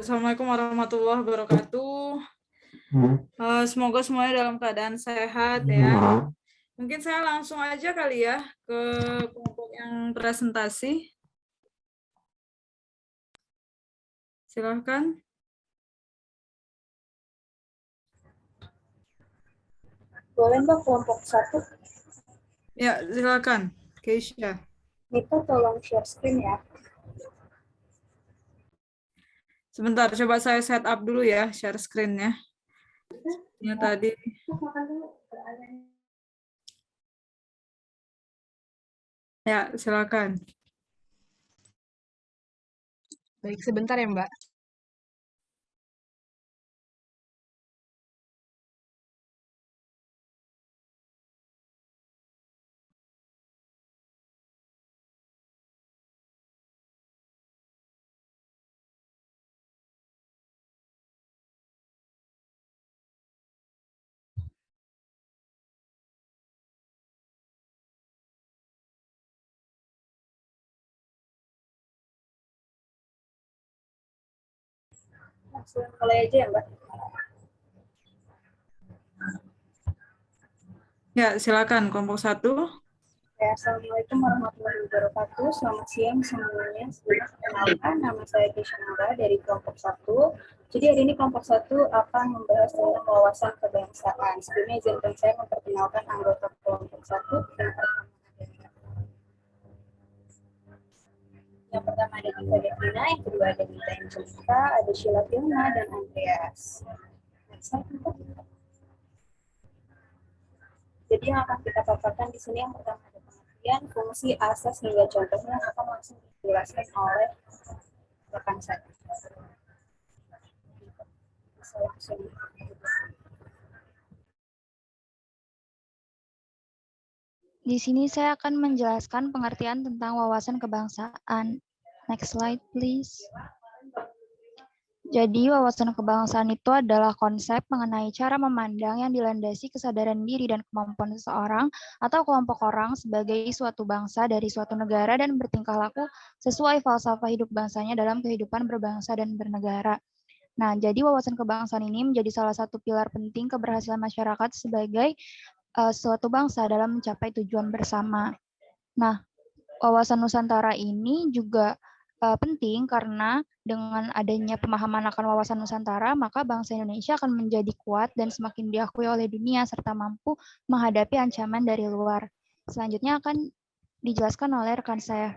Assalamualaikum warahmatullahi wabarakatuh. Semoga semuanya dalam keadaan sehat ya. Mungkin saya langsung aja kali ya ke kelompok yang presentasi. Silahkan. Boleh Mbak kelompok 1? Ya, silakan. Keisha. Mita tolong share screen ya. Sebentar, coba saya set up dulu ya share screen-nya. Ini tadi. Ya, silakan. Baik, sebentar ya Mbak. Langsung mulai aja ya Mbak. Ya, silakan kelompok 1. Ya, Assalamualaikum warahmatullahi wabarakatuh. Selamat siang semuanya. Sebelumnya perkenalkan, nama saya Keisha Nara dari kelompok 1. Jadi hari ini kelompok 1 akan membahas tentang wawasan kebangsaan. Sebelumnya izinkan saya memperkenalkan anggota kelompok 1. Yang pertama ada Diva Devina, yang kedua ada Nita Angelika, ada Sheila Filma, dan Andreas. Jadi yang akan kita paparkan di sini yang pertama ada pengertian, fungsi, asas, hingga contohnya akan langsung dijelaskan oleh rekan saya. Di sini saya akan menjelaskan pengertian tentang wawasan kebangsaan. Next slide, please. Jadi, wawasan kebangsaan itu adalah konsep mengenai cara memandang yang dilandasi kesadaran diri dan kemampuan seseorang atau kelompok orang sebagai suatu bangsa dari suatu negara dan bertingkah laku sesuai falsafah hidup bangsanya dalam kehidupan berbangsa dan bernegara. Nah, jadi wawasan kebangsaan ini menjadi salah satu pilar penting keberhasilan masyarakat sebagai suatu bangsa dalam mencapai tujuan bersama. Nah, wawasan Nusantara ini juga penting karena dengan adanya pemahaman akan wawasan Nusantara, maka bangsa Indonesia akan menjadi kuat dan semakin diakui oleh dunia serta mampu menghadapi ancaman dari luar. Selanjutnya akan dijelaskan oleh rekan saya.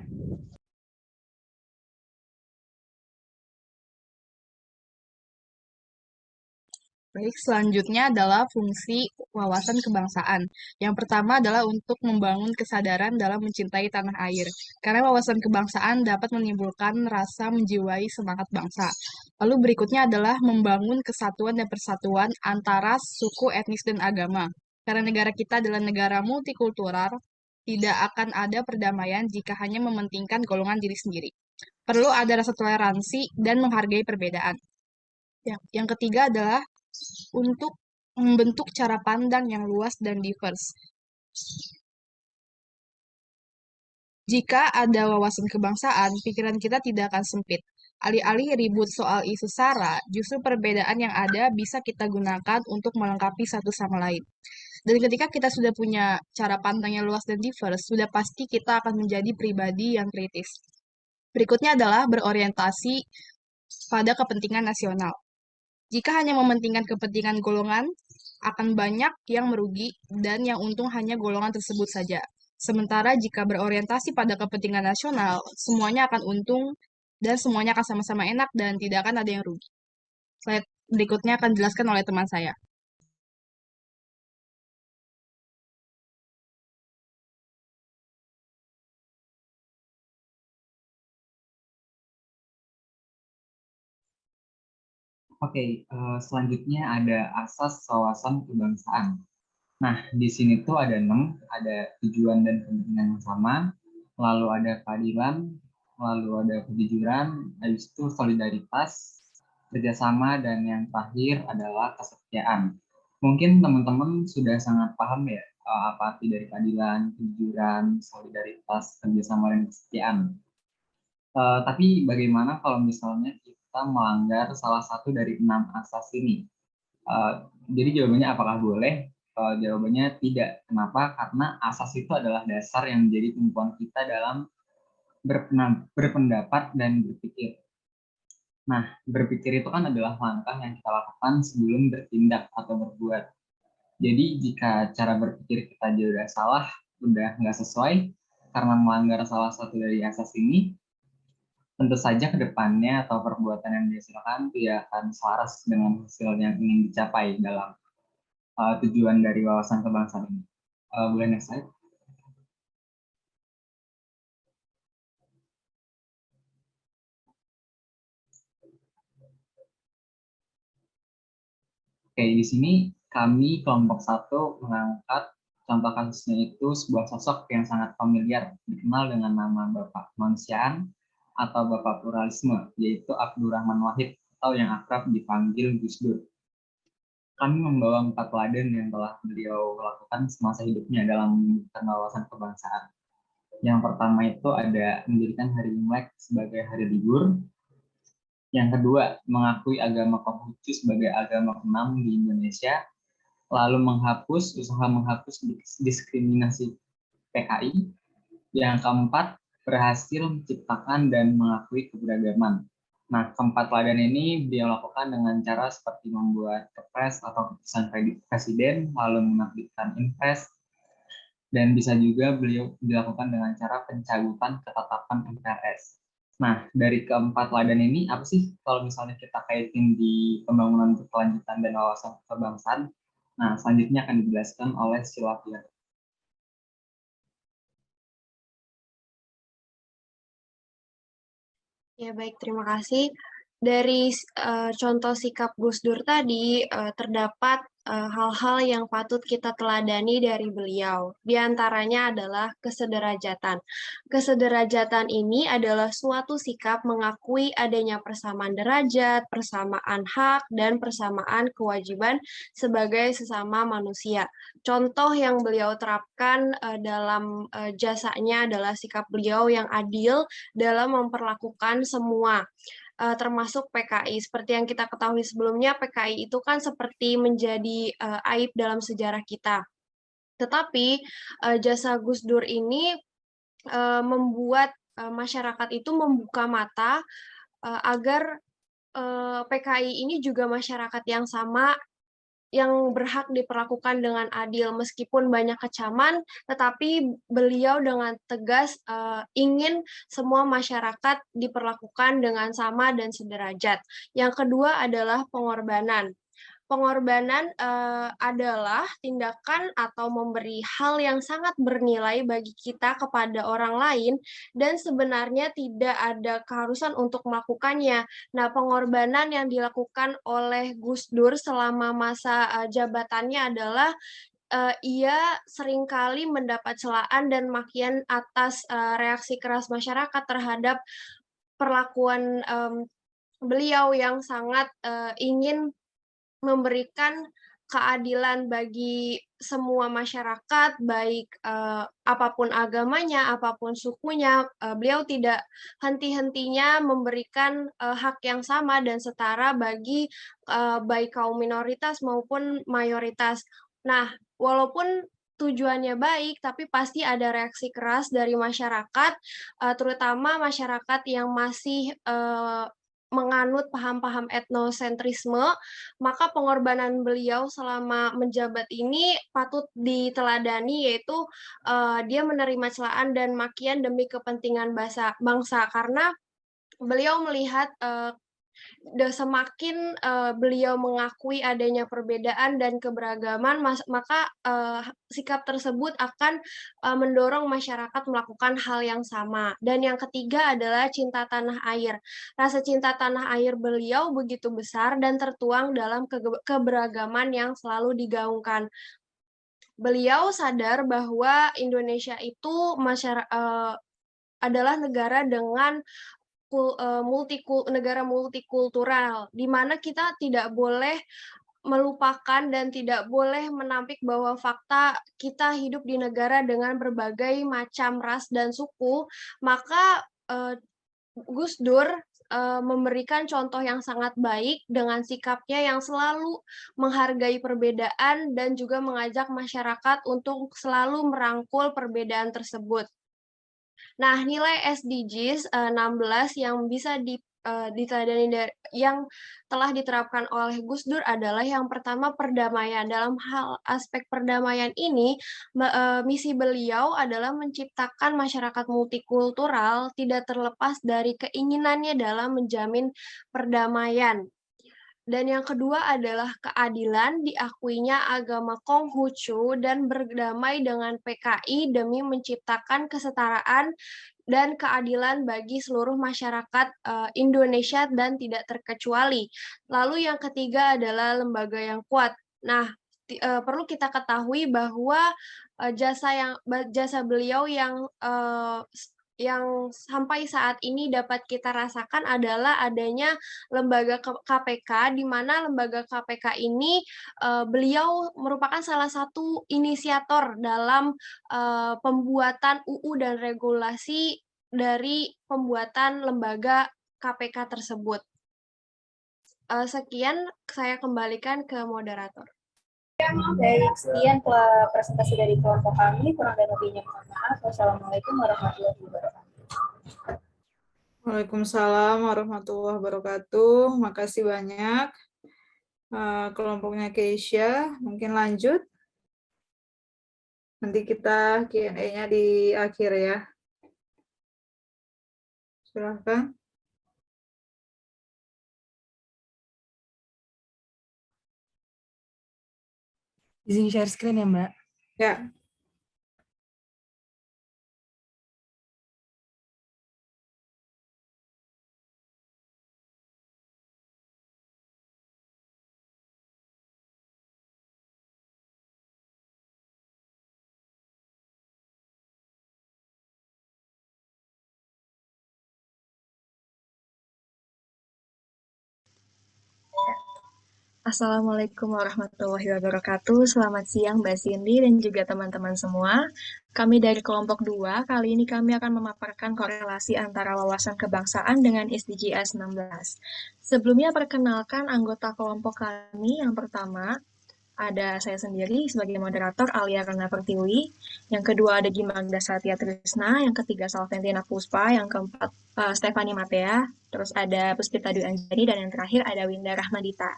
Baik, selanjutnya adalah fungsi wawasan kebangsaan. Yang pertama adalah untuk membangun kesadaran dalam mencintai tanah air. Karena wawasan kebangsaan dapat menimbulkan rasa menjiwai semangat bangsa. Lalu berikutnya adalah membangun kesatuan dan persatuan antara suku, etnis, dan agama. Karena negara kita adalah negara multikultural, tidak akan ada perdamaian jika hanya mementingkan golongan diri sendiri. Perlu ada rasa toleransi dan menghargai perbedaan. Yang ketiga adalah untuk membentuk cara pandang yang luas dan diverse. Jika ada wawasan kebangsaan, pikiran kita tidak akan sempit. Alih-alih ribut soal isu SARA, justru perbedaan yang ada bisa kita gunakan untuk melengkapi satu sama lain. Dan ketika kita sudah punya cara pandang yang luas dan diverse, sudah pasti kita akan menjadi pribadi yang kritis. Berikutnya adalah berorientasi pada kepentingan nasional. Jika hanya mementingkan kepentingan golongan, akan banyak yang merugi dan yang untung hanya golongan tersebut saja. Sementara jika berorientasi pada kepentingan nasional, semuanya akan untung dan semuanya akan sama-sama enak dan tidak akan ada yang rugi. Slide berikutnya akan dijelaskan oleh teman saya. Oke, selanjutnya ada asas wawasan kebangsaan. Nah, di sini tuh ada 6, ada tujuan dan kepentingan yang sama, lalu ada keadilan, lalu ada kejujuran, habis itu solidaritas, kerjasama, dan yang terakhir adalah kesetiaan. Mungkin teman-teman sudah sangat paham ya apa arti dari keadilan, kejujuran, solidaritas, kerjasama, dan kesetiaan. Tapi bagaimana kalau misalnya kita kita melanggar salah satu dari 6 asas ini? Jadi jawabannya apakah boleh? Jawabannya tidak. Kenapa? Karena asas itu adalah dasar yang menjadi tumpuan kita dalam berpendapat dan berpikir. Nah, berpikir itu kan adalah langkah yang kita lakukan sebelum bertindak atau berbuat. Jadi jika cara berpikir kita aja udah salah, udah nggak sesuai, karena melanggar salah satu dari asas ini, tentu saja ke depannya atau perbuatan yang dihasilkan tidak akan selaras dengan hasil yang ingin dicapai dalam tujuan dari wawasan kebangsaan ini. Boleh next slide? Oke, di sini kami kelompok 1 mengangkat contoh kasusnya itu sebuah sosok yang sangat familiar, dikenal dengan nama Bapak Kemanusiaan atau Bapak Pluralisme, yaitu Abdurrahman Wahid atau yang akrab dipanggil Gus Dur. Kami membawa 4 teladan yang telah beliau lakukan semasa hidupnya dalam mewujudkan wawasan kebangsaan. Yang pertama itu ada menjadikan hari Imlek sebagai hari libur. Yang kedua, mengakui agama Konghucu sebagai agama ke-6 di Indonesia, lalu usaha menghapus diskriminasi PKI. Yang keempat, berhasil menciptakan dan mengakui keberagaman. Nah, keempat teladan ini dia lakukan dengan cara seperti membuat kepres atau keputusan presiden, lalu menerbitkan impres, dan bisa juga beliau dilakukan dengan cara pencabutan ketetapan MPRS. Nah, dari keempat teladan ini, apa sih kalau misalnya kita kaitin di pembangunan berkelanjutan dan wawasan kebangsaan? Nah, selanjutnya akan dijelaskan oleh Sylvia. Ya, baik, terima kasih. Dari contoh sikap Gus Dur tadi, terdapat hal-hal yang patut kita teladani dari beliau. Di antaranya adalah kesederajatan. Kesederajatan ini adalah suatu sikap mengakui adanya persamaan derajat, persamaan hak, dan persamaan kewajiban sebagai sesama manusia. Contoh yang beliau terapkan dalam jasanya adalah sikap beliau yang adil dalam memperlakukan semua, termasuk PKI. Seperti yang kita ketahui sebelumnya, PKI itu kan seperti menjadi aib dalam sejarah kita. Tetapi jasa Gus Dur ini membuat masyarakat itu membuka mata agar PKI ini juga masyarakat yang sama, yang berhak diperlakukan dengan adil. Meskipun banyak kecaman, tetapi beliau dengan tegas ingin semua masyarakat diperlakukan dengan sama dan sederajat. Yang kedua adalah pengorbanan. Pengorbanan adalah tindakan atau memberi hal yang sangat bernilai bagi kita kepada orang lain dan sebenarnya tidak ada keharusan untuk melakukannya. Nah, pengorbanan yang dilakukan oleh Gus Dur selama masa jabatannya adalah ia seringkali mendapat celaan dan makian atas reaksi keras masyarakat terhadap perlakuan beliau yang sangat ingin memberikan keadilan bagi semua masyarakat, baik apapun agamanya, apapun sukunya. Beliau tidak henti-hentinya memberikan hak yang sama dan setara bagi baik kaum minoritas maupun mayoritas. Nah, walaupun tujuannya baik, tapi pasti ada reaksi keras dari masyarakat, terutama masyarakat yang masih menganut paham-paham etnosentrisme, maka pengorbanan beliau selama menjabat ini patut diteladani, yaitu dia menerima celaan dan makian demi kepentingan bangsa, karena beliau melihat semakin beliau mengakui adanya perbedaan dan keberagaman, maka sikap tersebut akan mendorong masyarakat melakukan hal yang sama. Dan yang ketiga adalah cinta tanah air. Rasa cinta tanah air beliau begitu besar dan tertuang dalam keberagaman yang selalu digaungkan. Beliau sadar bahwa Indonesia itu adalah negara dengan negara multikultural, di mana kita tidak boleh melupakan dan tidak boleh menampik bahwa fakta kita hidup di negara dengan berbagai macam ras dan suku. Maka Gus Dur memberikan contoh yang sangat baik dengan sikapnya yang selalu menghargai perbedaan dan juga mengajak masyarakat untuk selalu merangkul perbedaan tersebut. Nah, nilai SDGs 16 yang bisa diteladani yang telah diterapkan oleh Gus Dur adalah yang pertama perdamaian. Dalam hal aspek perdamaian ini, misi beliau adalah menciptakan masyarakat multikultural tidak terlepas dari keinginannya dalam menjamin perdamaian. Dan yang kedua adalah keadilan, diakuinya agama Konghucu dan berdamai dengan PKI demi menciptakan kesetaraan dan keadilan bagi seluruh masyarakat Indonesia dan tidak terkecuali. Lalu yang ketiga adalah lembaga yang kuat. Nah, perlu kita ketahui bahwa jasa beliau yang sampai saat ini dapat kita rasakan adalah adanya lembaga KPK, di mana lembaga KPK ini beliau merupakan salah satu inisiator dalam pembuatan UU dan regulasi dari pembuatan lembaga KPK tersebut. Sekian, saya kembalikan ke moderator. Baik, sekian presentasi dari kelompok kami. Kurang dan lebihnya mohon maaf. Wassalamualaikum warahmatullahi wabarakatuh. Waalaikumsalam warahmatullahi wabarakatuh. Makasih banyak. Kelompoknya Keisha, mungkin lanjut. Nanti kita Q&A-nya di akhir ya. Silahkan. Izin share screen ya, Mbak. Ya. Assalamualaikum warahmatullahi wabarakatuh. Selamat siang Mbak Cindy dan juga teman-teman semua. Kami dari kelompok 2, kali ini kami akan memaparkan korelasi antara wawasan kebangsaan dengan SDGs 16. Sebelumnya perkenalkan anggota kelompok kami. Yang pertama, ada saya sendiri sebagai moderator Alia Rana Pertiwi. Yang kedua ada Gimagda Satya Trisna. Yang ketiga Salventina Puspa. Yang keempat Stefani Matea. Terus ada Puspita Dwi Anjani. Dan yang terakhir ada Winda Rahmadita.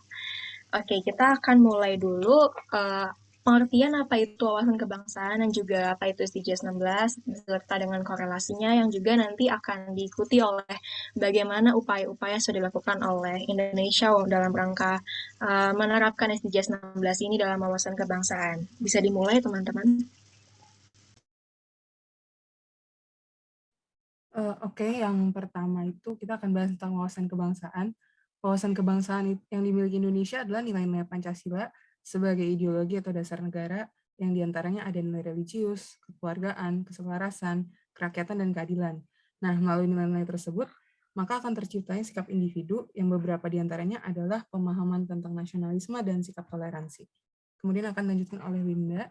Oke, kita akan mulai dulu pengertian apa itu wawasan kebangsaan dan juga apa itu SDGs 16 beserta dengan korelasinya yang juga nanti akan diikuti oleh bagaimana upaya-upaya sudah dilakukan oleh Indonesia dalam rangka menerapkan SDGs 16 ini dalam wawasan kebangsaan. Bisa dimulai, teman-teman? Oke, yang pertama itu kita akan bahas tentang wawasan kebangsaan. Wawasan kebangsaan yang dimiliki Indonesia adalah nilai-nilai Pancasila sebagai ideologi atau dasar negara yang diantaranya ada nilai religius, kekeluargaan, keselarasan, kerakyatan, dan keadilan. Nah, melalui nilai-nilai tersebut, maka akan terciptanya sikap individu yang beberapa diantaranya adalah pemahaman tentang nasionalisme dan sikap toleransi. Kemudian akan dilanjutkan oleh Winda.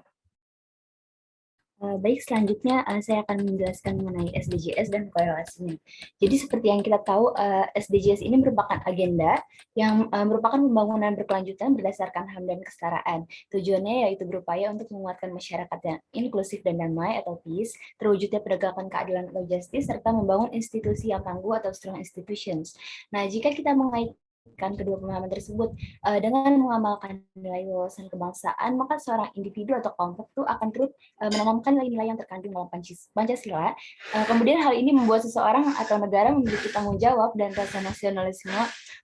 Baik, selanjutnya saya akan menjelaskan mengenai SDGs dan korelasinya. Jadi seperti yang kita tahu, SDGs ini merupakan agenda yang merupakan pembangunan berkelanjutan berdasarkan HAM dan kesetaraan. Tujuannya yaitu berupaya untuk menguatkan masyarakat yang inklusif dan damai atau peace, terwujudnya penegakan keadilan atau justice, serta membangun institusi yang tangguh atau strong institutions. Nah, jika kita mengaitkan kedua pemahaman tersebut dengan mengamalkan nilai wawasan kebangsaan, maka seorang individu atau kelompok itu akan terus menanamkan nilai-nilai yang terkandung dalam Pancasila. Kemudian hal ini membuat seseorang atau negara memiliki tanggung jawab dan rasa nasionalisme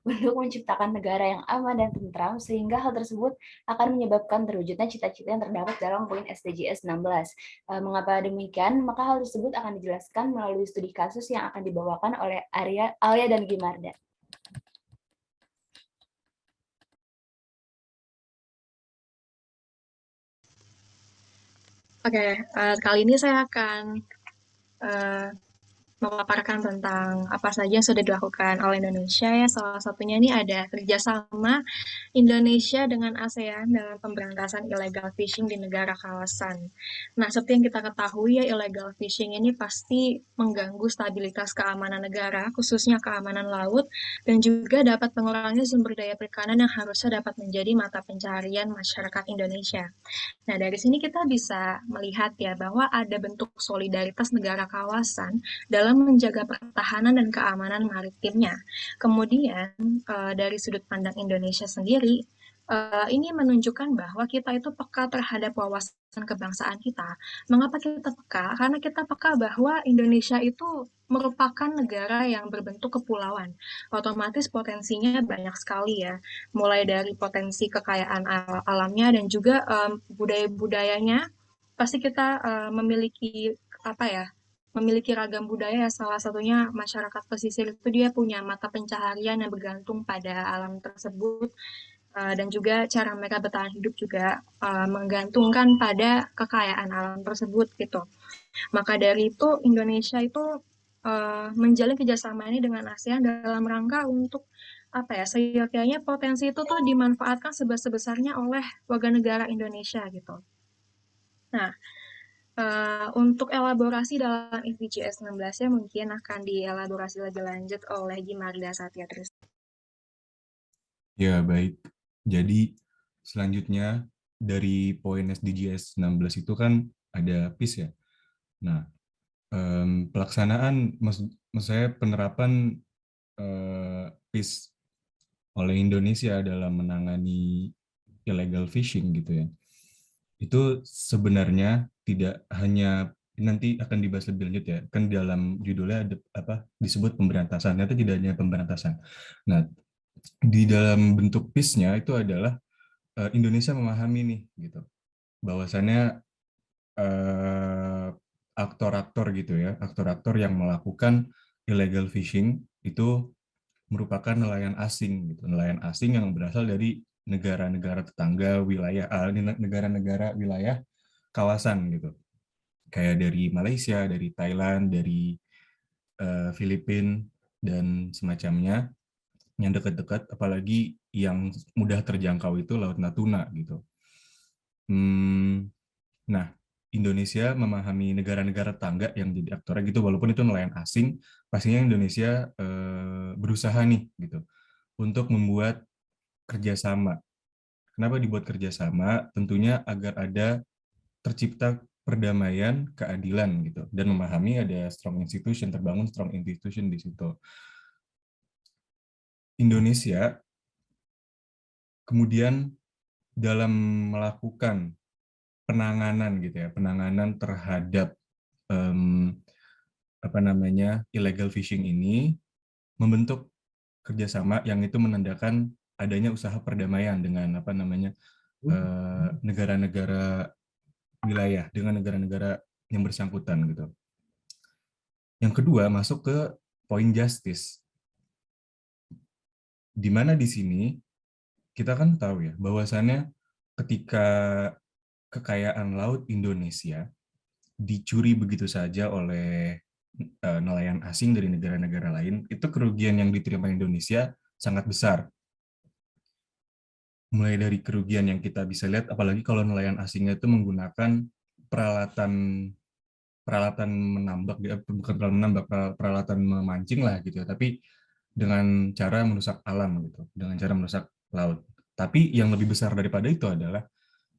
untuk menciptakan negara yang aman dan tentram, sehingga hal tersebut akan menyebabkan terwujudnya cita-cita yang terdapat dalam poin SDGs 16. Mengapa demikian? Maka hal tersebut akan dijelaskan melalui studi kasus yang akan dibawakan oleh Alia dan Gimarda. Oke, kali ini saya akan memaparkan tentang apa saja yang sudah dilakukan oleh Indonesia ya. Salah satunya ini ada kerjasama Indonesia dengan ASEAN dalam pemberantasan illegal fishing di negara kawasan. Nah, seperti yang kita ketahui ya, illegal fishing ini pasti mengganggu stabilitas keamanan negara, khususnya keamanan laut, dan juga dapat mengurangi sumber daya perikanan yang harusnya dapat menjadi mata pencaharian masyarakat Indonesia. Nah, dari sini kita bisa melihat ya bahwa ada bentuk solidaritas negara kawasan dalam menjaga pertahanan dan keamanan maritimnya. Kemudian, dari sudut pandang Indonesia sendiri, ini menunjukkan bahwa kita itu peka terhadap wawasan kebangsaan kita. Mengapa kita peka? Karena kita peka bahwa Indonesia itu merupakan negara yang berbentuk kepulauan. Otomatis potensinya banyak sekali ya, mulai dari potensi kekayaan alamnya dan juga budaya-budayanya. Pasti kita memiliki apa ya? Memiliki ragam budaya, salah satunya masyarakat pesisir itu dia punya mata pencaharian yang bergantung pada alam tersebut, dan juga cara mereka bertahan hidup juga menggantungkan pada kekayaan alam tersebut gitu. Maka dari itu Indonesia itu menjalin kerjasama ini dengan ASEAN dalam rangka untuk apa ya, seyogyanya potensi itu tuh dimanfaatkan sebesar-besarnya oleh warga negara Indonesia gitu. Nah, untuk elaborasi dalam SDGs 16-nya mungkin akan dielaborasi lebih lanjut oleh Gimarda Satyatris. Ya, baik. Jadi selanjutnya dari poin SDGs 16 itu kan ada PEACE ya. Nah, pelaksanaan, maksud saya penerapan PEACE oleh Indonesia dalam menangani illegal fishing gitu ya. Itu sebenarnya tidak hanya, nanti akan dibahas lebih lanjut ya, kan dalam judulnya ada apa disebut pemberantasan, ternyata tidak hanya pemberantasan. Nah, di dalam bentuk PEACE-nya itu adalah Indonesia memahami nih gitu, bahwasannya aktor-aktor gitu ya, aktor-aktor yang melakukan illegal fishing itu merupakan nelayan asing gitu, nelayan asing yang berasal dari negara-negara tetangga wilayah, negara-negara wilayah kawasan gitu, kayak dari Malaysia, dari Thailand, dari Filipina dan semacamnya, yang dekat-dekat, apalagi yang mudah terjangkau itu Laut Natuna gitu. Nah, Indonesia memahami negara-negara tetangga yang jadi aktornya gitu, walaupun itu nelayan asing, pastinya Indonesia berusaha nih gitu untuk membuat kerjasama. Kenapa dibuat kerjasama? Tentunya agar ada tercipta perdamaian, keadilan gitu, dan memahami ada strong institution, terbangun strong institution di situ. Indonesia kemudian dalam melakukan penanganan gitu ya, penanganan terhadap illegal fishing ini, membentuk kerjasama yang itu menandakan adanya usaha perdamaian dengan negara-negara wilayah, dengan negara-negara yang bersangkutan gitu. Yang kedua, masuk ke poin justice, di mana di sini kita kan tahu ya bahwasannya ketika kekayaan laut Indonesia dicuri begitu saja oleh nelayan asing dari negara-negara lain, itu kerugian yang diterima Indonesia sangat besar. Mulai dari kerugian yang kita bisa lihat, apalagi kalau nelayan asingnya itu menggunakan peralatan menambak, bukan peralatan memancing lah gitu ya, tapi dengan cara merusak alam gitu, dengan cara merusak laut. Tapi yang lebih besar daripada itu adalah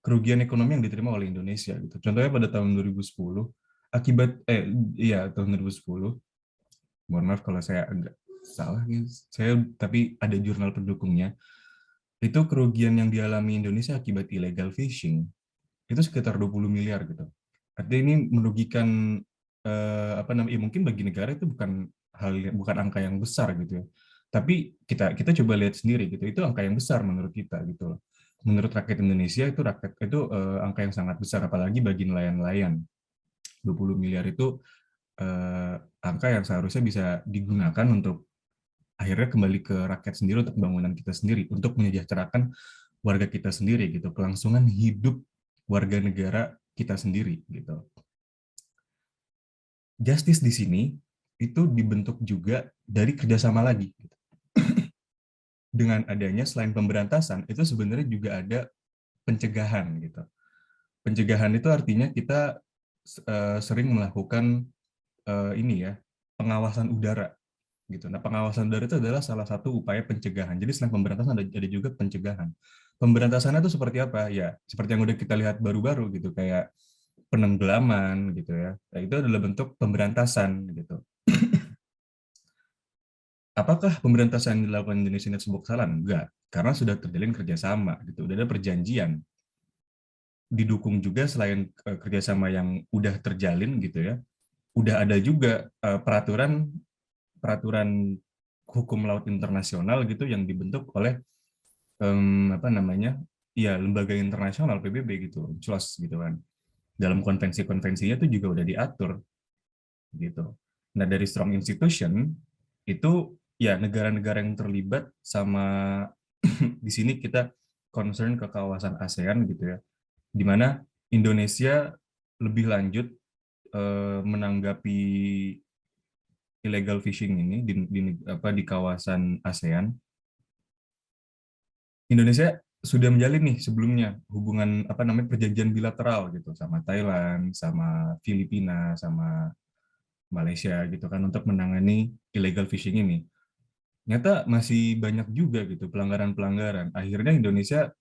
kerugian ekonomi yang diterima oleh Indonesia gitu. Contohnya pada tahun 2010 tahun 2010. Mohon maaf kalau saya agak salah gitu. Tapi ada jurnal pendukungnya. Itu kerugian yang dialami Indonesia akibat illegal fishing itu sekitar 20 miliar gitu. Artinya ini merugikan mungkin bagi negara itu bukan angka yang besar gitu ya. Tapi kita coba lihat sendiri gitu, itu angka yang besar menurut kita gitu loh. Menurut rakyat Indonesia itu angka yang sangat besar, apalagi bagi nelayan-nelayan. 20 miliar itu angka yang seharusnya bisa digunakan untuk akhirnya kembali ke rakyat sendiri, untuk pembangunan kita sendiri, untuk menyejahterakan warga kita sendiri gitu, kelangsungan hidup warga negara kita sendiri gitu. Justice di sini itu dibentuk juga dari kerjasama lagi. Dengan adanya selain pemberantasan, itu sebenarnya juga ada pencegahan gitu. Pencegahan itu artinya kita sering melakukan ini ya, pengawasan udara gitu. Nah, pengawasan udara itu adalah salah satu upaya pencegahan. Jadi selain pemberantasan ada juga pencegahan. Pemberantasannya itu seperti apa? Ya, seperti yang udah kita lihat baru-baru gitu, kayak penenggelaman gitu ya. Nah, itu adalah bentuk pemberantasan gitu. Apakah pemberantasan yang dilakukan Indonesia ini sebuah kesalahan? Enggak, karena sudah terjalin kerjasama gitu, udah ada perjanjian. Didukung juga selain kerjasama yang udah terjalin gitu ya, udah ada juga peraturan hukum laut internasional gitu yang dibentuk oleh apa namanya, ya lembaga internasional PBB gitu, CLOS gitu kan. Dalam konvensi-konvensinya itu juga udah diatur gitu. Nah, dari strong institution itu ya negara-negara yang terlibat sama di sini kita concern ke kawasan ASEAN gitu ya, di mana Indonesia lebih lanjut menanggapi illegal fishing ini di kawasan ASEAN. Indonesia sudah menjalin nih sebelumnya hubungan perjanjian bilateral gitu sama Thailand, sama Filipina, sama Malaysia gitu kan untuk menangani illegal fishing ini. Ternyata masih banyak juga gitu pelanggaran-pelanggaran. Akhirnya Indonesia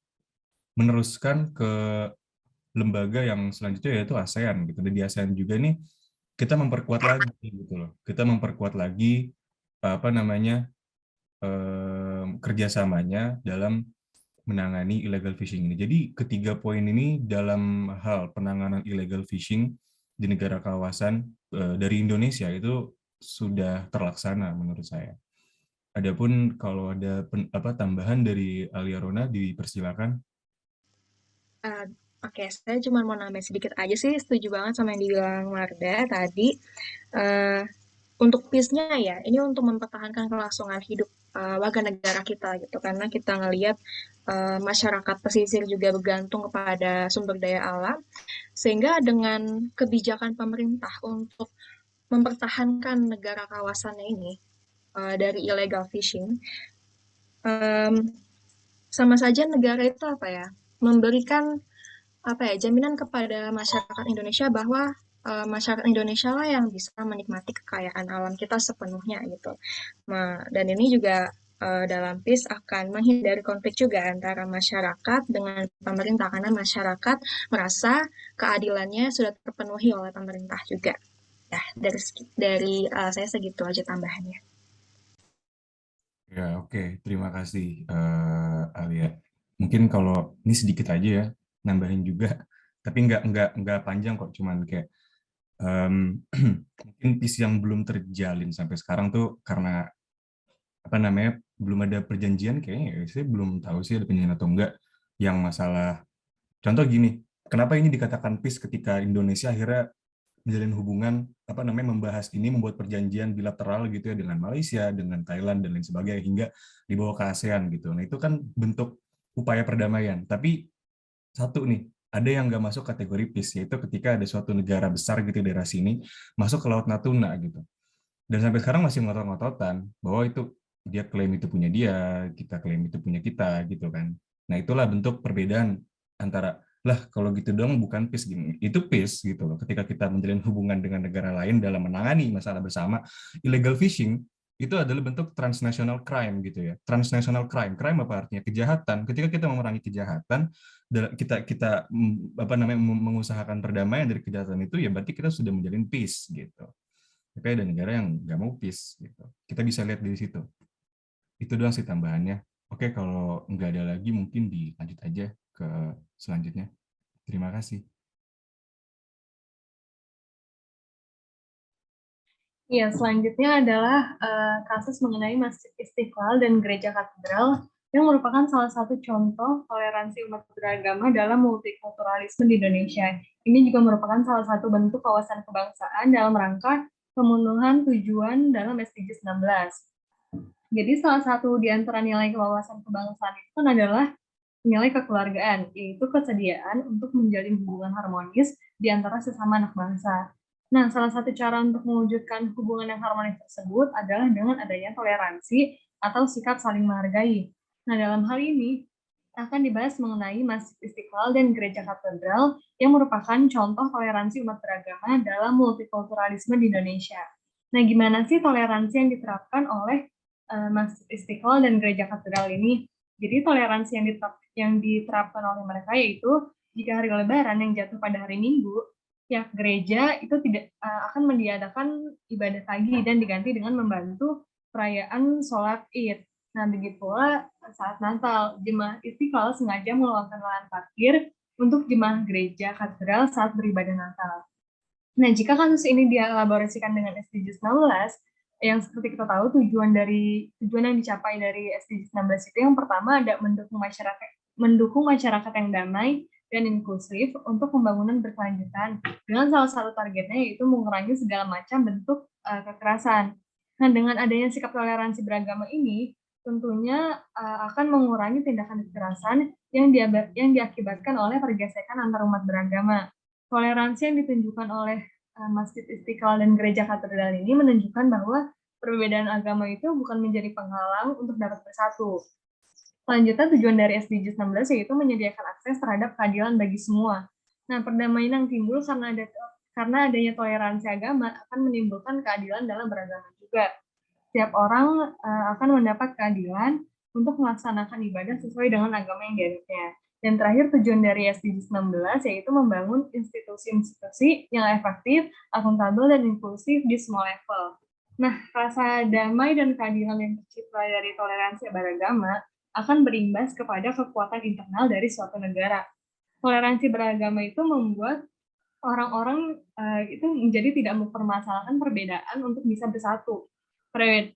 meneruskan ke lembaga yang selanjutnya yaitu ASEAN gitu. Dan di ASEAN juga nih kita memperkuat lagi gitu loh. Kita memperkuat lagi kerjasamanya dalam menangani illegal fishing ini. Jadi ketiga poin ini dalam hal penanganan illegal fishing di negara kawasan dari Indonesia itu sudah terlaksana menurut saya. Adapun kalau ada tambahan dari Alia Rona, dipersilakan. Oke, saya cuma mau nambahin sedikit aja sih, setuju banget sama yang dibilang Wardah tadi. Untuk peace-nya ya, ini untuk mempertahankan kelangsungan hidup warga negara kita gitu, karena kita ngelihat masyarakat pesisir juga bergantung kepada sumber daya alam, sehingga dengan kebijakan pemerintah untuk mempertahankan negara kawasannya ini dari illegal fishing, sama saja negara itu memberikan jaminan kepada masyarakat Indonesia bahwa masyarakat Indonesia lah yang bisa menikmati kekayaan alam kita sepenuhnya gitu. Nah, dan ini juga dalam PIS akan menghindari konflik juga antara masyarakat dengan pemerintah, karena masyarakat merasa keadilannya sudah terpenuhi oleh pemerintah juga. Nah, dari saya segitu aja tambahannya. Ya, oke. Terima kasih, Alia. Mungkin kalau ini sedikit aja ya, nambahin juga. Tapi nggak panjang kok, cuman kayak mungkin peace yang belum terjalin sampai sekarang tuh karena belum ada perjanjian, kayaknya saya belum tahu sih ada perjanjian atau enggak yang masalah. Contoh gini, kenapa ini dikatakan peace ketika Indonesia akhirnya menjalin hubungan membahas ini, membuat perjanjian bilateral gitu ya dengan Malaysia, dengan Thailand dan lain sebagainya hingga dibawa ke ASEAN gitu. Nah, itu kan bentuk upaya perdamaian. Tapi satu nih, ada yang nggak masuk kategori peace, yaitu ketika ada suatu negara besar gitu daerah sini masuk ke Laut Natuna gitu. Dan sampai sekarang masih ngotot-ngototan bahwa itu dia klaim itu punya dia, kita klaim itu punya kita gitu kan. Nah, itulah bentuk perbedaan antara lah kalau gitu dong bukan peace gini. Itu peace gitu loh. Ketika kita menjalin hubungan dengan negara lain dalam menangani masalah bersama, illegal fishing itu adalah bentuk transnational crime gitu ya. Transnational crime. Crime apa artinya? Kejahatan. Ketika kita memerangi kejahatan, kita mengusahakan perdamaian dari kejahatan itu, ya berarti kita sudah menjalin peace gitu. Tapi ada negara yang nggak mau peace gitu. Kita bisa lihat dari situ. Itu doang sih tambahannya. Oke, kalau nggak ada lagi mungkin dilanjut aja ke selanjutnya. Terima kasih. Ya, selanjutnya adalah kasus mengenai Masjid Istiqlal dan Gereja Katedral yang merupakan salah satu contoh toleransi umat beragama dalam multikulturalisme di Indonesia. Ini juga merupakan salah satu bentuk wawasan kebangsaan dalam rangka pemenuhan tujuan dalam SDGs 16. Jadi salah satu di antara nilai wawasan kebangsaan itu adalah nilai kekeluargaan, yaitu kesediaan untuk menjalin hubungan harmonis di antara sesama anak bangsa. Nah, salah satu cara untuk mewujudkan hubungan yang harmonis tersebut adalah dengan adanya toleransi atau sikap saling menghargai. Nah, dalam hal ini akan dibahas mengenai Masjid Istiqlal dan Gereja Katedral yang merupakan contoh toleransi umat beragama dalam multikulturalisme di Indonesia. Nah, gimana sih toleransi yang diterapkan oleh Masjid Istiqlal dan Gereja Katedral ini? Jadi toleransi yang diterapkan oleh mereka yaitu jika hari Lebaran yang jatuh pada hari Minggu, pihak gereja itu tidak akan meniadakan ibadah pagi dan diganti dengan membantu perayaan sholat Id. Nah, begitu pula saat Natal, jemaah Istiqlal sengaja meluangkan lahan parkir untuk jemaah gereja katedral saat beribadah Natal. Nah, jika kasus ini dielaborasikan dengan SDGs 16, yang seperti kita tahu tujuan yang dicapai dari SDGs 16 itu yang pertama ada mendukung masyarakat yang damai dan inklusif untuk pembangunan berkelanjutan dengan salah satu targetnya yaitu mengurangi segala macam bentuk kekerasan. Nah, dengan adanya sikap toleransi beragama ini tentunya akan mengurangi tindakan kekerasan yang diakibatkan oleh pergesekan antar umat beragama. Toleransi yang ditunjukkan oleh Masjid Istiqlal dan Gereja Katedral ini menunjukkan bahwa perbedaan agama itu bukan menjadi penghalang untuk dapat bersatu. Selanjutnya, tujuan dari SDGs 16 yaitu menyediakan akses terhadap keadilan bagi semua. Nah, perdamaian yang timbul karena adanya toleransi agama akan menimbulkan keadilan dalam beragama juga. Setiap orang akan mendapat keadilan untuk melaksanakan ibadah sesuai dengan agama yang dianutnya. Dan terakhir, tujuan dari SDGs 16 yaitu membangun institusi-institusi yang efektif, akuntabel, dan inklusif di semua level. Nah, rasa damai dan keadilan yang tercipta dari toleransi beragama akan berimbas kepada kekuatan internal dari suatu negara. Toleransi beragama itu membuat orang-orang itu menjadi tidak mempermasalahkan perbedaan untuk bisa bersatu.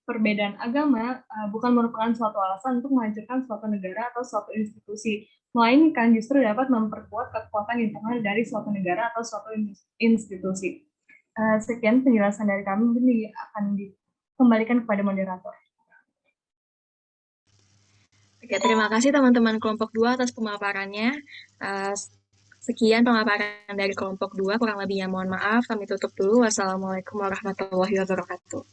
Perbedaan agama bukan merupakan suatu alasan untuk menghancurkan suatu negara atau suatu institusi, melainkan justru dapat memperkuat kekuatan internal dari suatu negara atau suatu institusi. Sekian penjelasan dari kami, mungkin akan dikembalikan kepada moderator. Oke, terima kasih teman-teman kelompok 2 atas pemaparannya. Sekian pemaparan dari kelompok 2, kurang lebihnya mohon maaf. Kami tutup dulu. Wassalamualaikum warahmatullahi wabarakatuh.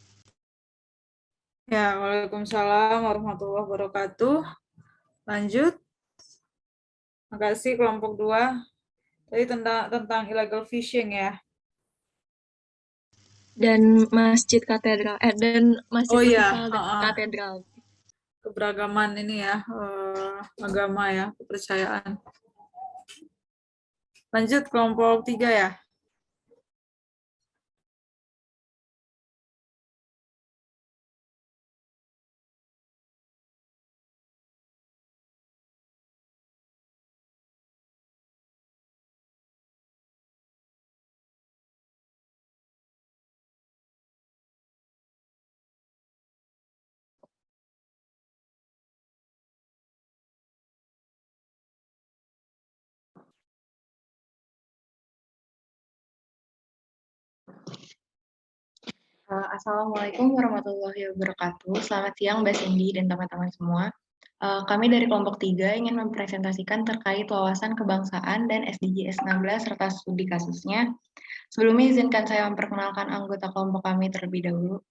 Ya, waalaikumsalam warahmatullahi wabarakatuh. Lanjut. Makasih kelompok 2. Tadi tentang illegal fishing ya. Dan Masjid Katedral dan Masjid Istiqlal dan Katedral. Keberagaman ini ya, agama ya, kepercayaan. Lanjut kelompok 3 ya. Assalamualaikum warahmatullahi wabarakatuh. Selamat siang Mbak Cindy dan teman-teman semua. Kami dari kelompok 3 ingin mempresentasikan terkait wawasan kebangsaan dan SDGs 16 serta studi kasusnya. Sebelumnya izinkan saya memperkenalkan anggota kelompok kami terlebih dahulu.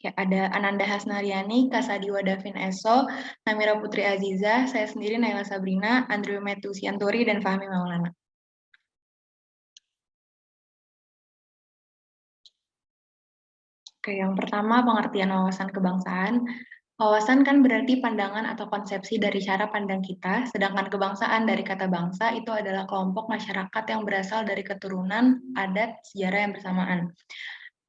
Ya, ada Ananda Hasnariani, Kasadiwa Davin Eso, Namira Putri Aziza, saya sendiri Naila Sabrina, Andrew Metu Sianturi, dan Fahmi Maulana. Oke, yang pertama pengertian wawasan kebangsaan. Wawasan kan berarti pandangan atau konsepsi dari cara pandang kita, sedangkan kebangsaan dari kata bangsa itu adalah kelompok masyarakat yang berasal dari keturunan, adat, sejarah yang bersamaan.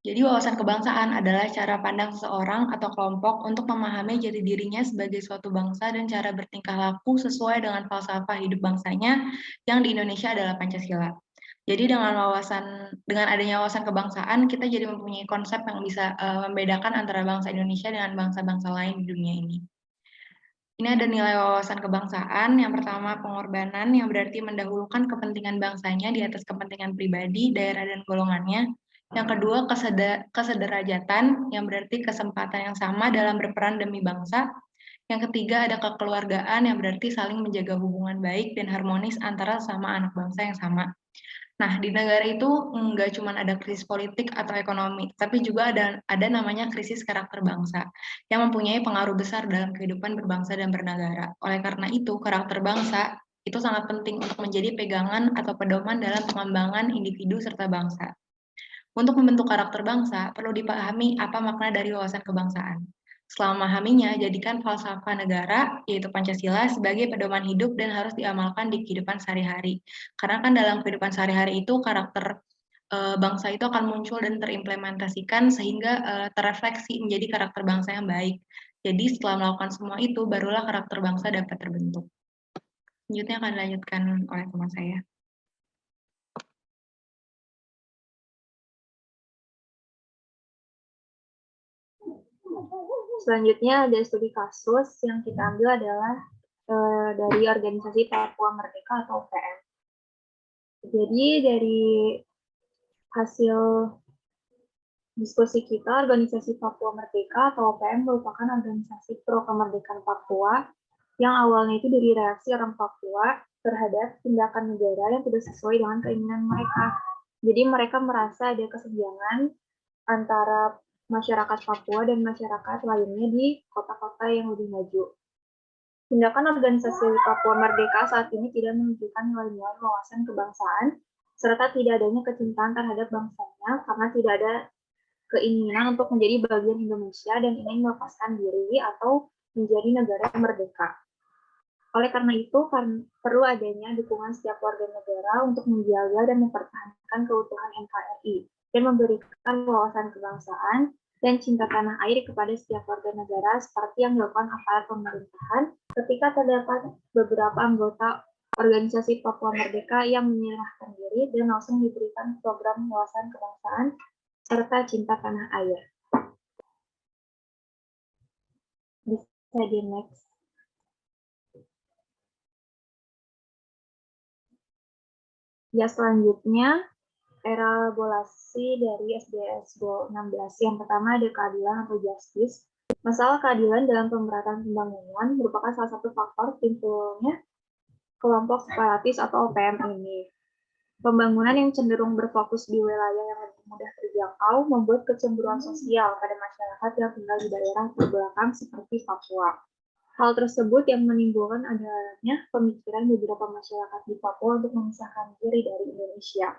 Jadi wawasan kebangsaan adalah cara pandang seseorang atau kelompok untuk memahami jati dirinya sebagai suatu bangsa dan cara bertingkah laku sesuai dengan falsafah hidup bangsanya yang di Indonesia adalah Pancasila. Jadi dengan adanya wawasan kebangsaan, kita jadi mempunyai konsep yang bisa membedakan antara bangsa Indonesia dengan bangsa-bangsa lain di dunia ini. Ini ada nilai wawasan kebangsaan. Yang pertama, pengorbanan, yang berarti mendahulukan kepentingan bangsanya di atas kepentingan pribadi, daerah, dan golongannya. Yang kedua, kesederajatan, yang berarti kesempatan yang sama dalam berperan demi bangsa. Yang ketiga ada kekeluargaan yang berarti saling menjaga hubungan baik dan harmonis antara sama anak bangsa yang sama. Nah, di negara itu nggak cuma ada krisis politik atau ekonomi, tapi juga ada namanya krisis karakter bangsa yang mempunyai pengaruh besar dalam kehidupan berbangsa dan bernegara. Oleh karena itu, karakter bangsa itu sangat penting untuk menjadi pegangan atau pedoman dalam pengembangan individu serta bangsa. Untuk membentuk karakter bangsa, perlu dipahami apa makna dari wawasan kebangsaan. Setelah memahaminya, jadikan falsafah negara, yaitu Pancasila, sebagai pedoman hidup dan harus diamalkan di kehidupan sehari-hari. Karena kan dalam kehidupan sehari-hari itu karakter bangsa itu akan muncul dan terimplementasikan sehingga terrefleksi menjadi karakter bangsa yang baik. Jadi setelah melakukan semua itu, barulah karakter bangsa dapat terbentuk. Selanjutnya akan dilanjutkan oleh teman saya. Selanjutnya ada studi kasus yang kita ambil adalah dari organisasi Papua Merdeka atau OPM. Jadi dari hasil diskusi kita, organisasi Papua Merdeka atau OPM merupakan organisasi pro kemerdekaan Papua yang awalnya itu dari reaksi orang Papua terhadap tindakan negara yang tidak sesuai dengan keinginan mereka. Jadi mereka merasa ada kesenjangan antara masyarakat Papua dan masyarakat lainnya di kota-kota yang lebih maju. Tindakan organisasi Papua Merdeka saat ini tidak menunjukkan nilai-nilai wawasan kebangsaan, serta tidak adanya kecintaan terhadap bangsanya karena tidak ada keinginan untuk menjadi bagian Indonesia dan ingin melepaskan diri atau menjadi negara yang merdeka. Oleh karena itu, perlu adanya dukungan setiap warga negara untuk menjaga dan mempertahankan keutuhan NKRI dan memberikan wawasan kebangsaan dan cinta tanah air kepada setiap warga negara seperti yang dilakukan aparat pemerintahan ketika terdapat beberapa anggota organisasi Papua Merdeka yang menyerahkan diri dan langsung diberikan program wawasan kebangsaan serta cinta tanah air. Bisa di next. Ya, selanjutnya elaborasi dari SDS Goal 16. Yang pertama ada keadilan atau justice. Masalah keadilan dalam pemerataan pembangunan merupakan salah satu faktor timbulnya kelompok separatis atau OPM ini. Pembangunan yang cenderung berfokus di wilayah yang lebih mudah terjangkau membuat kecemburuan sosial pada masyarakat yang tinggal di daerah terbelakang seperti Papua. Hal tersebut yang menimbulkan adanya pemikiran beberapa masyarakat di Papua untuk memisahkan diri dari Indonesia.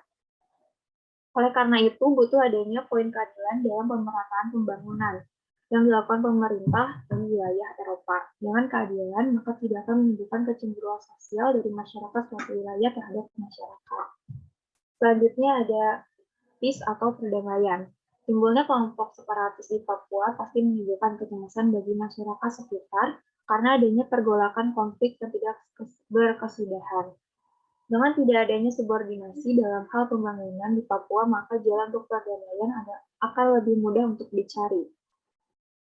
Oleh karena itu, butuh adanya poin keadilan dalam pemerataan pembangunan yang dilakukan pemerintah dan wilayah Eropa. Dengan keadilan, maka tidak akan menimbulkan kecemburuan sosial dari masyarakat suatu wilayah terhadap masyarakat. Selanjutnya ada peace atau perdamaian. Timbulnya kelompok separatis di Papua pasti menimbulkan kecemasan bagi masyarakat sekitar karena adanya pergolakan konflik yang tidak berkesudahan. Dengan tidak adanya subordinasi dalam hal pembangunan di Papua, maka jalan untuk perdamaian akan lebih mudah untuk dicari.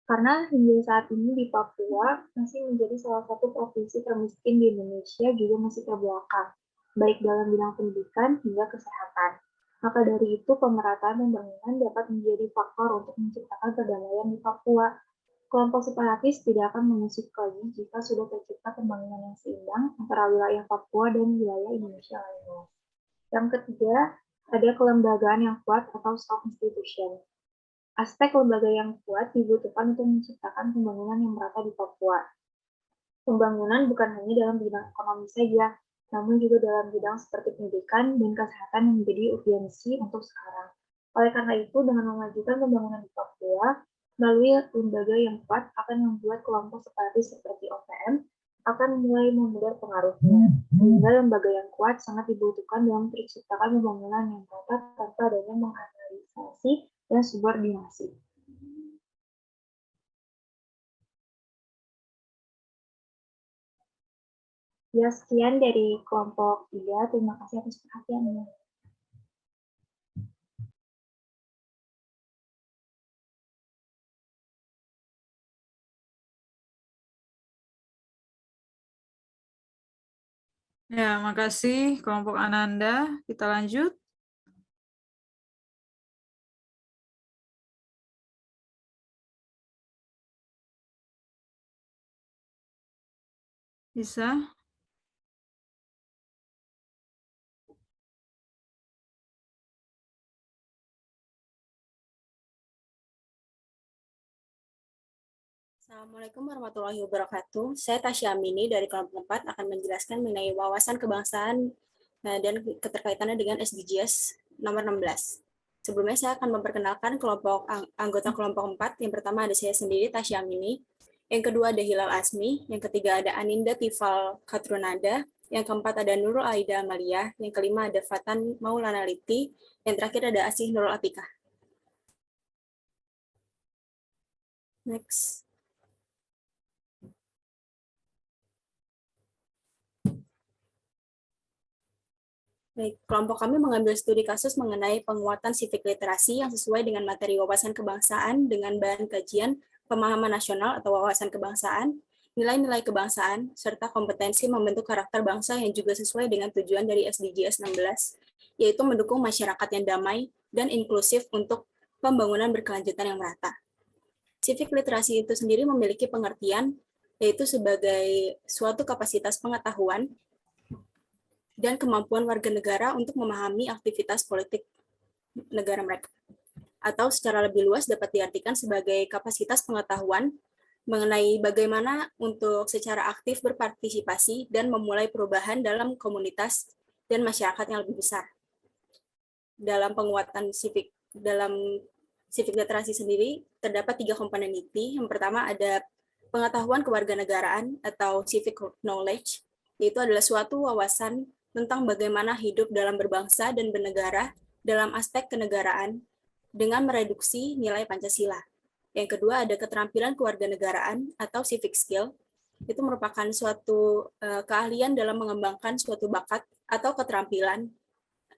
Karena hingga saat ini di Papua masih menjadi salah satu provinsi termiskin di Indonesia juga masih terbelakang, baik dalam bidang pendidikan hingga kesehatan. Maka dari itu, pemerataan pembangunan dapat menjadi faktor untuk menciptakan perdamaian di Papua. Kelompok separatis tidak akan mengusik lagi jika sudah tercipta pembangunan yang seimbang antara wilayah Papua dan wilayah Indonesia lainnya. Yang ketiga, ada kelembagaan yang kuat atau strong institution. Aspek lembaga yang kuat dibutuhkan untuk menciptakan pembangunan yang merata di Papua. Pembangunan bukan hanya dalam bidang ekonomi saja, namun juga dalam bidang seperti pendidikan dan kesehatan yang menjadi urgensi untuk sekarang. Oleh karena itu, dengan memajukan pembangunan di Papua, melalui lembaga yang kuat akan membuat kelompok separatis seperti OPM akan mulai memudar pengaruhnya. Sehingga lembaga yang kuat sangat dibutuhkan dalam terciptakan pembangunan yang merata tanpa adanya menganalisasi dan subordinasi. Ya, sekian dari kelompok 3. Terima kasih atas perhatiannya. Ya, makasih kelompok Ananda. Kita lanjut. Bisa? Assalamualaikum warahmatullahi wabarakatuh. Saya Tasya Amini dari kelompok 4 akan menjelaskan mengenai wawasan kebangsaan dan keterkaitannya dengan SDGs nomor 16. Sebelumnya saya akan memperkenalkan anggota kelompok 4. Yang pertama ada saya sendiri, Tasya Amini. Yang kedua ada Hilal Asmi. Yang ketiga ada Aninda Tifal Katrunada. Yang keempat ada Nurul Aida Amalia. Yang kelima ada Fatan Maulana Liti. Yang terakhir ada Asih Nurul Atikah. Next. Baik, kelompok kami mengambil studi kasus mengenai penguatan civic literasi yang sesuai dengan materi wawasan kebangsaan dengan bahan kajian pemahaman nasional atau wawasan kebangsaan, nilai-nilai kebangsaan, serta kompetensi membentuk karakter bangsa yang juga sesuai dengan tujuan dari SDGs 16, yaitu mendukung masyarakat yang damai dan inklusif untuk pembangunan berkelanjutan yang merata. Civic literasi itu sendiri memiliki pengertian yaitu sebagai suatu kapasitas pengetahuan dan kemampuan warga negara untuk memahami aktivitas politik negara mereka. Atau secara lebih luas dapat diartikan sebagai kapasitas pengetahuan mengenai bagaimana untuk secara aktif berpartisipasi dan memulai perubahan dalam komunitas dan masyarakat yang lebih besar. Dalam penguatan civic literasi sendiri terdapat 3 komponen inti. Yang pertama ada pengetahuan kewarganegaraan atau civic knowledge, yaitu adalah suatu wawasan tentang bagaimana hidup dalam berbangsa dan bernegara dalam aspek kenegaraan dengan mereduksi nilai Pancasila. Yang kedua ada keterampilan kewarganegaraan atau civic skill. Itu merupakan suatu keahlian dalam mengembangkan suatu bakat atau keterampilan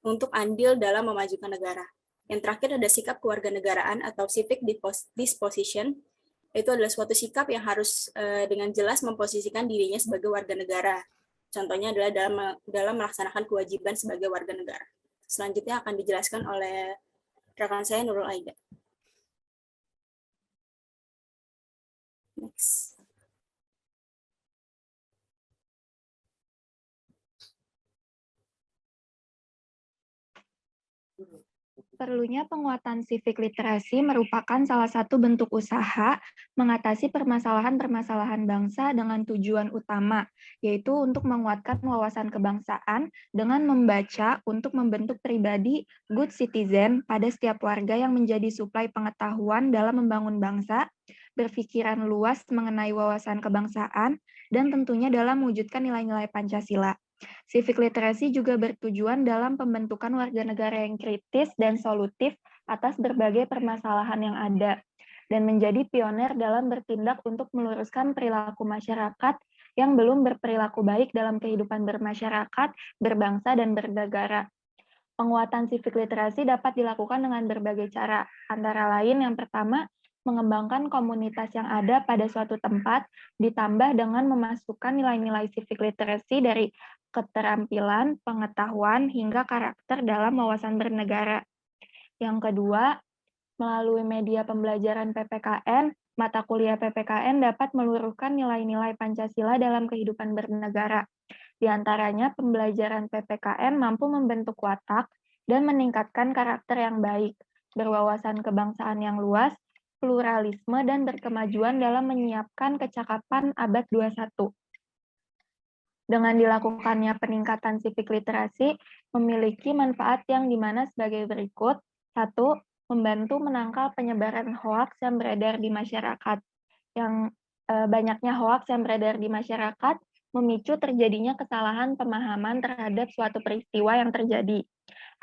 untuk andil dalam memajukan negara. Yang terakhir ada sikap kewarganegaraan atau civic disposition. Itu adalah suatu sikap yang harus dengan jelas memposisikan dirinya sebagai warga negara. Contohnya adalah dalam melaksanakan kewajiban sebagai warga negara. Selanjutnya akan dijelaskan oleh rekan saya Nurul Aida. Next. Perlunya penguatan civic literasi merupakan salah satu bentuk usaha mengatasi permasalahan-permasalahan bangsa dengan tujuan utama, yaitu untuk menguatkan wawasan kebangsaan dengan membaca untuk membentuk pribadi good citizen pada setiap warga yang menjadi suplai pengetahuan dalam membangun bangsa, berpikiran luas mengenai wawasan kebangsaan, dan tentunya dalam mewujudkan nilai-nilai Pancasila. Civic literasi juga bertujuan dalam pembentukan warga negara yang kritis dan solutif atas berbagai permasalahan yang ada, dan menjadi pioner dalam bertindak untuk meluruskan perilaku masyarakat yang belum berperilaku baik dalam kehidupan bermasyarakat, berbangsa, dan bernegara. Penguatan civic literasi dapat dilakukan dengan berbagai cara, antara lain yang pertama, mengembangkan komunitas yang ada pada suatu tempat, ditambah dengan memasukkan nilai-nilai civic literacy dari keterampilan, pengetahuan, hingga karakter dalam wawasan bernegara. Yang kedua, melalui media pembelajaran PPKN, mata kuliah PPKN dapat meluruhkan nilai-nilai Pancasila dalam kehidupan bernegara. Di antaranya, pembelajaran PPKN mampu membentuk watak dan meningkatkan karakter yang baik, berwawasan kebangsaan yang luas, pluralisme, dan berkemajuan dalam menyiapkan kecakapan abad 21. Dengan dilakukannya peningkatan civic literasi memiliki manfaat yang dimana sebagai berikut. 1. Membantu menangkal penyebaran hoaks yang beredar di masyarakat. Yang banyaknya hoaks yang beredar di masyarakat memicu terjadinya kesalahan pemahaman terhadap suatu peristiwa yang terjadi.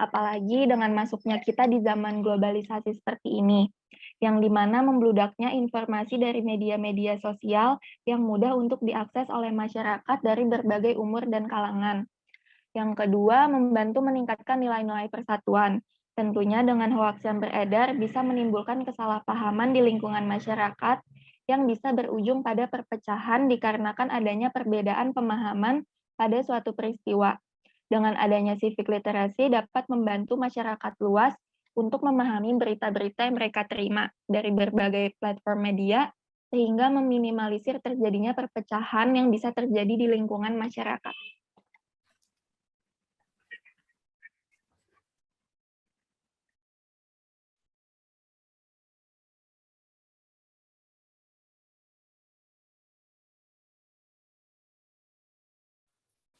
Apalagi dengan masuknya kita di zaman globalisasi seperti ini, yang dimana membludaknya informasi dari media-media sosial yang mudah untuk diakses oleh masyarakat dari berbagai umur dan kalangan. Yang kedua, membantu meningkatkan nilai-nilai persatuan. Tentunya dengan hoaks yang beredar bisa menimbulkan kesalahpahaman di lingkungan masyarakat yang bisa berujung pada perpecahan dikarenakan adanya perbedaan pemahaman pada suatu peristiwa. Dengan adanya civic literasi dapat membantu masyarakat luas untuk memahami berita-berita yang mereka terima dari berbagai platform media sehingga meminimalisir terjadinya perpecahan yang bisa terjadi di lingkungan masyarakat.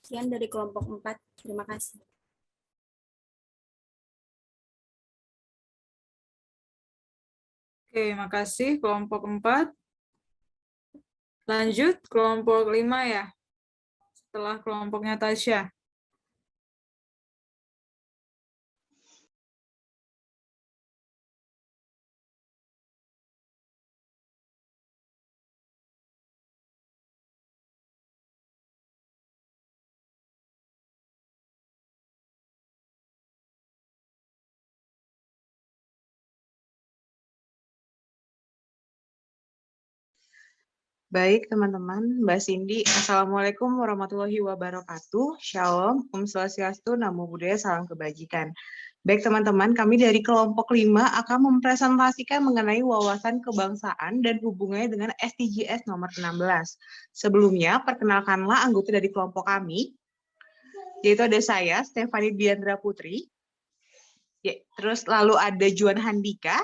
Sekian dari kelompok 4. Terima kasih. Oke, makasih kelompok 4. Lanjut kelompok 5 ya. Setelah kelompoknya Tasya. Baik, teman-teman, Mbak Cindy, Assalamualaikum warahmatullahi wabarakatuh. Shalom, Om Swastiastu, Namo Buddhaya, Salam Kebajikan. Baik, teman-teman, kami dari kelompok 5 akan mempresentasikan mengenai wawasan kebangsaan dan hubungannya dengan SDGs nomor 16. Sebelumnya, perkenalkanlah anggota dari kelompok kami, yaitu ada saya, Stefani Diandra Putri, ya, terus lalu ada Juan Handika,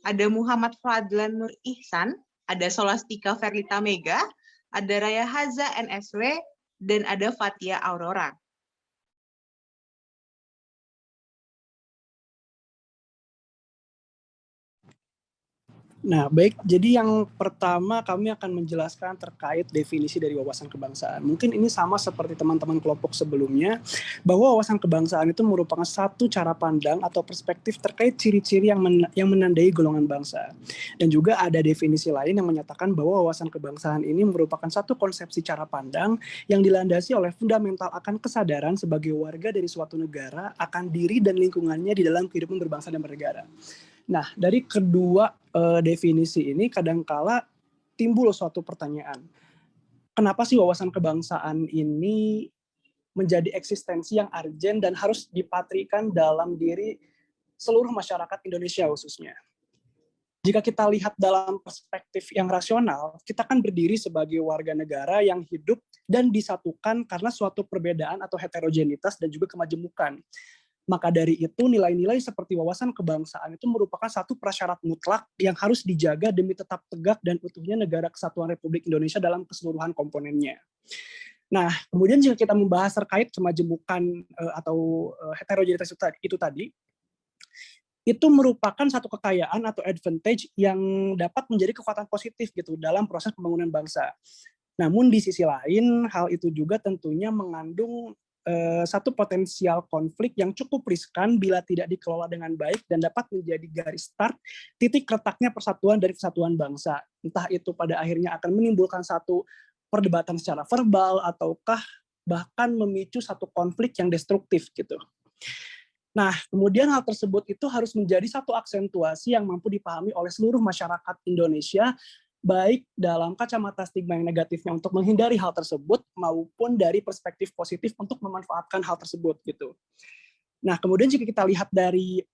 ada Muhammad Fadlan Nur Ihsan, ada Solastika Verlita Mega, ada Raya Haza NSW, dan ada Fatia Aurora. Nah, baik. Jadi yang pertama kami akan menjelaskan terkait definisi dari wawasan kebangsaan. Mungkin ini sama seperti teman-teman kelompok sebelumnya, bahwa wawasan kebangsaan itu merupakan satu cara pandang atau perspektif terkait ciri-ciri yang menandai golongan bangsa. Dan juga ada definisi lain yang menyatakan bahwa wawasan kebangsaan ini merupakan satu konsepsi cara pandang yang dilandasi oleh fundamental akan kesadaran sebagai warga dari suatu negara akan diri dan lingkungannya di dalam kehidupan berbangsa dan bernegara. Nah, dari kedua definisi ini kadangkala timbul suatu pertanyaan. Kenapa sih wawasan kebangsaan ini menjadi eksistensi yang urgent dan harus dipatrikan dalam diri seluruh masyarakat Indonesia khususnya? Jika kita lihat dalam perspektif yang rasional, kita kan berdiri sebagai warga negara yang hidup dan disatukan karena suatu perbedaan atau heterogenitas dan juga kemajemukan. Maka dari itu nilai-nilai seperti wawasan kebangsaan itu merupakan satu prasyarat mutlak yang harus dijaga demi tetap tegak dan utuhnya negara kesatuan Republik Indonesia dalam keseluruhan komponennya. Nah, kemudian jika kita membahas terkait kemajemukan atau heterogenitas itu tadi, itu merupakan satu kekayaan atau advantage yang dapat menjadi kekuatan positif gitu dalam proses pembangunan bangsa. Namun di sisi lain, hal itu juga tentunya mengandung satu potensial konflik yang cukup riskan bila tidak dikelola dengan baik dan dapat menjadi garis start titik retaknya persatuan dari kesatuan bangsa. Entah itu pada akhirnya akan menimbulkan satu perdebatan secara verbal ataukah bahkan memicu satu konflik yang destruktif gitu. Nah, kemudian hal tersebut itu harus menjadi satu aksentuasi yang mampu dipahami oleh seluruh masyarakat Indonesia, baik dalam kacamata stigma yang negatifnya untuk menghindari hal tersebut maupun dari perspektif positif untuk memanfaatkan hal tersebut gitu. Nah, kemudian jika kita lihat dari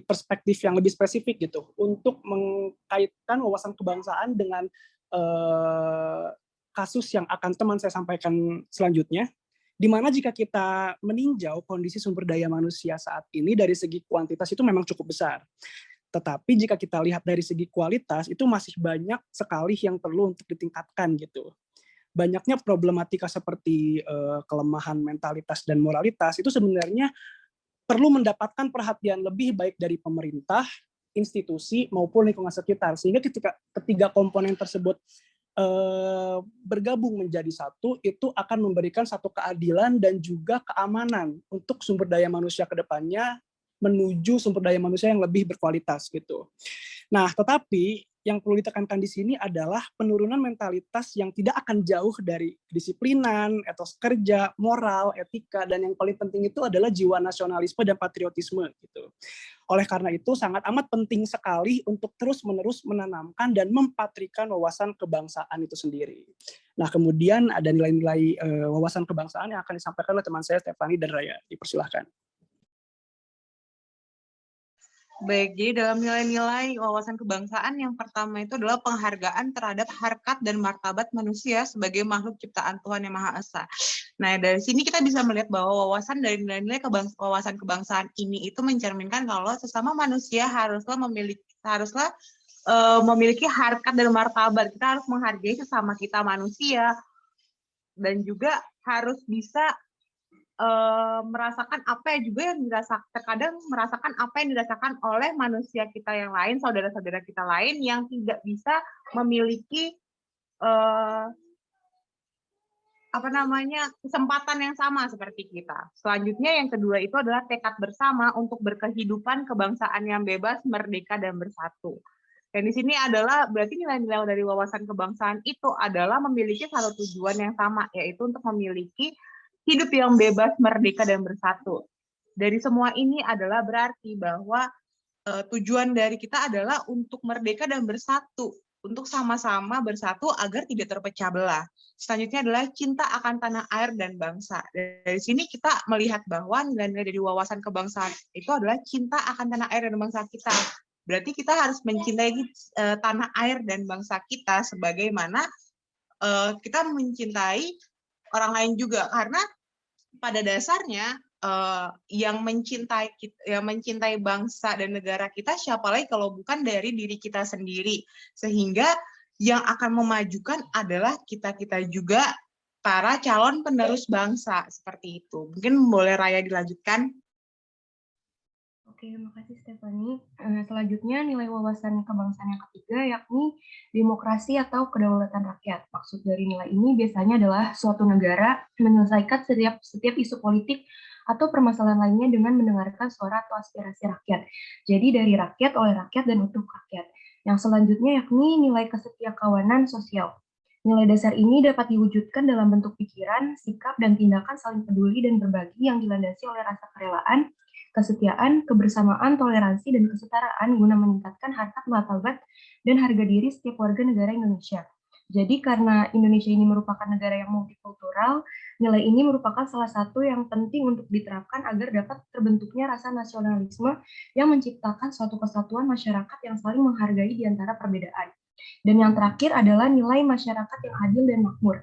perspektif yang lebih spesifik gitu untuk mengkaitkan wawasan kebangsaan dengan kasus yang akan teman saya sampaikan selanjutnya, di mana jika kita meninjau kondisi sumber daya manusia saat ini dari segi kuantitas itu memang cukup besar. Tetapi jika kita lihat dari segi kualitas, itu masih banyak sekali yang perlu untuk ditingkatkan gitu. Banyaknya problematika seperti kelemahan mentalitas dan moralitas itu sebenarnya perlu mendapatkan perhatian lebih baik dari pemerintah, institusi, maupun lingkungan sekitar. Sehingga ketika ketiga komponen tersebut bergabung menjadi satu, itu akan memberikan satu keadilan dan juga keamanan untuk sumber daya manusia ke depannya, menuju sumber daya manusia yang lebih berkualitas gitu. Nah, tetapi yang perlu ditekankan di sini adalah penurunan mentalitas yang tidak akan jauh dari kedisiplinan, etos kerja, moral, etika, dan yang paling penting itu adalah jiwa nasionalisme dan patriotisme gitu. Oleh karena itu sangat amat penting sekali untuk terus-menerus menanamkan dan mempatrikan wawasan kebangsaan itu sendiri. Nah, kemudian ada nilai-nilai wawasan kebangsaan yang akan disampaikan oleh teman saya Stefani dan Raya. Dipersilahkan. Baik, jadi dalam nilai-nilai wawasan kebangsaan yang pertama itu adalah penghargaan terhadap harkat dan martabat manusia sebagai makhluk ciptaan Tuhan Yang Maha Esa. Nah, dari sini kita bisa melihat bahwa wawasan dari nilai-nilai wawasan kebangsaan ini itu mencerminkan kalau sesama manusia haruslah memiliki harkat dan martabat. Kita harus menghargai sesama kita manusia dan juga harus bisa merasakan apa juga yang dirasakan, terkadang merasakan apa yang dirasakan oleh manusia kita yang lain, saudara-saudara kita lain yang tidak bisa memiliki kesempatan yang sama seperti kita. Selanjutnya yang kedua itu adalah tekad bersama untuk berkehidupan kebangsaan yang bebas, merdeka dan bersatu. Dan di sini adalah berarti nilai-nilai dari wawasan kebangsaan itu adalah memiliki satu tujuan yang sama, yaitu untuk memiliki hidup yang bebas, merdeka, dan bersatu. Dari semua ini adalah berarti bahwa tujuan dari kita adalah untuk merdeka dan bersatu, untuk sama-sama bersatu agar tidak terpecah belah. Selanjutnya adalah cinta akan tanah air dan bangsa. Dari sini kita melihat bahwa nilai-nilai dari wawasan kebangsaan itu adalah cinta akan tanah air dan bangsa kita. Berarti kita harus mencintai tanah air dan bangsa kita sebagaimana kita mencintai orang lain juga, karena pada dasarnya yang mencintai bangsa dan negara kita siapa lagi kalau bukan dari diri kita sendiri, sehingga yang akan memajukan adalah kita juga para calon penerus bangsa seperti itu. Mungkin boleh Raya dilanjutkan. Oke, makasih Stephanie. Selanjutnya nilai wawasan kebangsaan yang ketiga yakni demokrasi atau kedaulatan rakyat. Maksud dari nilai ini biasanya adalah suatu negara menyelesaikan setiap isu politik atau permasalahan lainnya dengan mendengarkan suara atau aspirasi rakyat. Jadi dari rakyat, oleh rakyat, dan untuk rakyat. Yang selanjutnya yakni nilai kesetiakawanan sosial. Nilai dasar ini dapat diwujudkan dalam bentuk pikiran, sikap, dan tindakan saling peduli dan berbagi yang dilandasi oleh rasa kerelaan, kesetiaan, kebersamaan, toleransi, dan kesetaraan guna meningkatkan harkat martabat dan harga diri setiap warga negara Indonesia. Jadi karena Indonesia ini merupakan negara yang multikultural, nilai ini merupakan salah satu yang penting untuk diterapkan agar dapat terbentuknya rasa nasionalisme yang menciptakan suatu kesatuan masyarakat yang saling menghargai di antara perbedaan. Dan yang terakhir adalah nilai masyarakat yang adil dan makmur.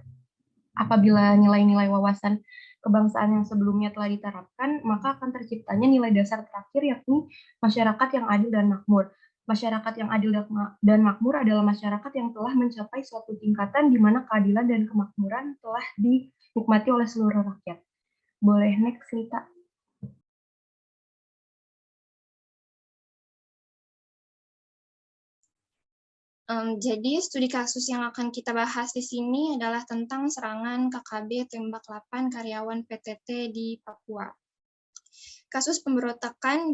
Apabila nilai-nilai wawasan kebangsaan yang sebelumnya telah diterapkan, maka akan terciptanya nilai dasar terakhir yakni masyarakat yang adil dan makmur. Masyarakat yang adil dan makmur adalah masyarakat yang telah mencapai suatu tingkatan di mana keadilan dan kemakmuran telah dinikmati oleh seluruh rakyat. Boleh next, Lita. Jadi studi kasus yang akan kita bahas di sini adalah tentang serangan KKB tembak 8 karyawan PTT di Papua. Kasus pemberontakan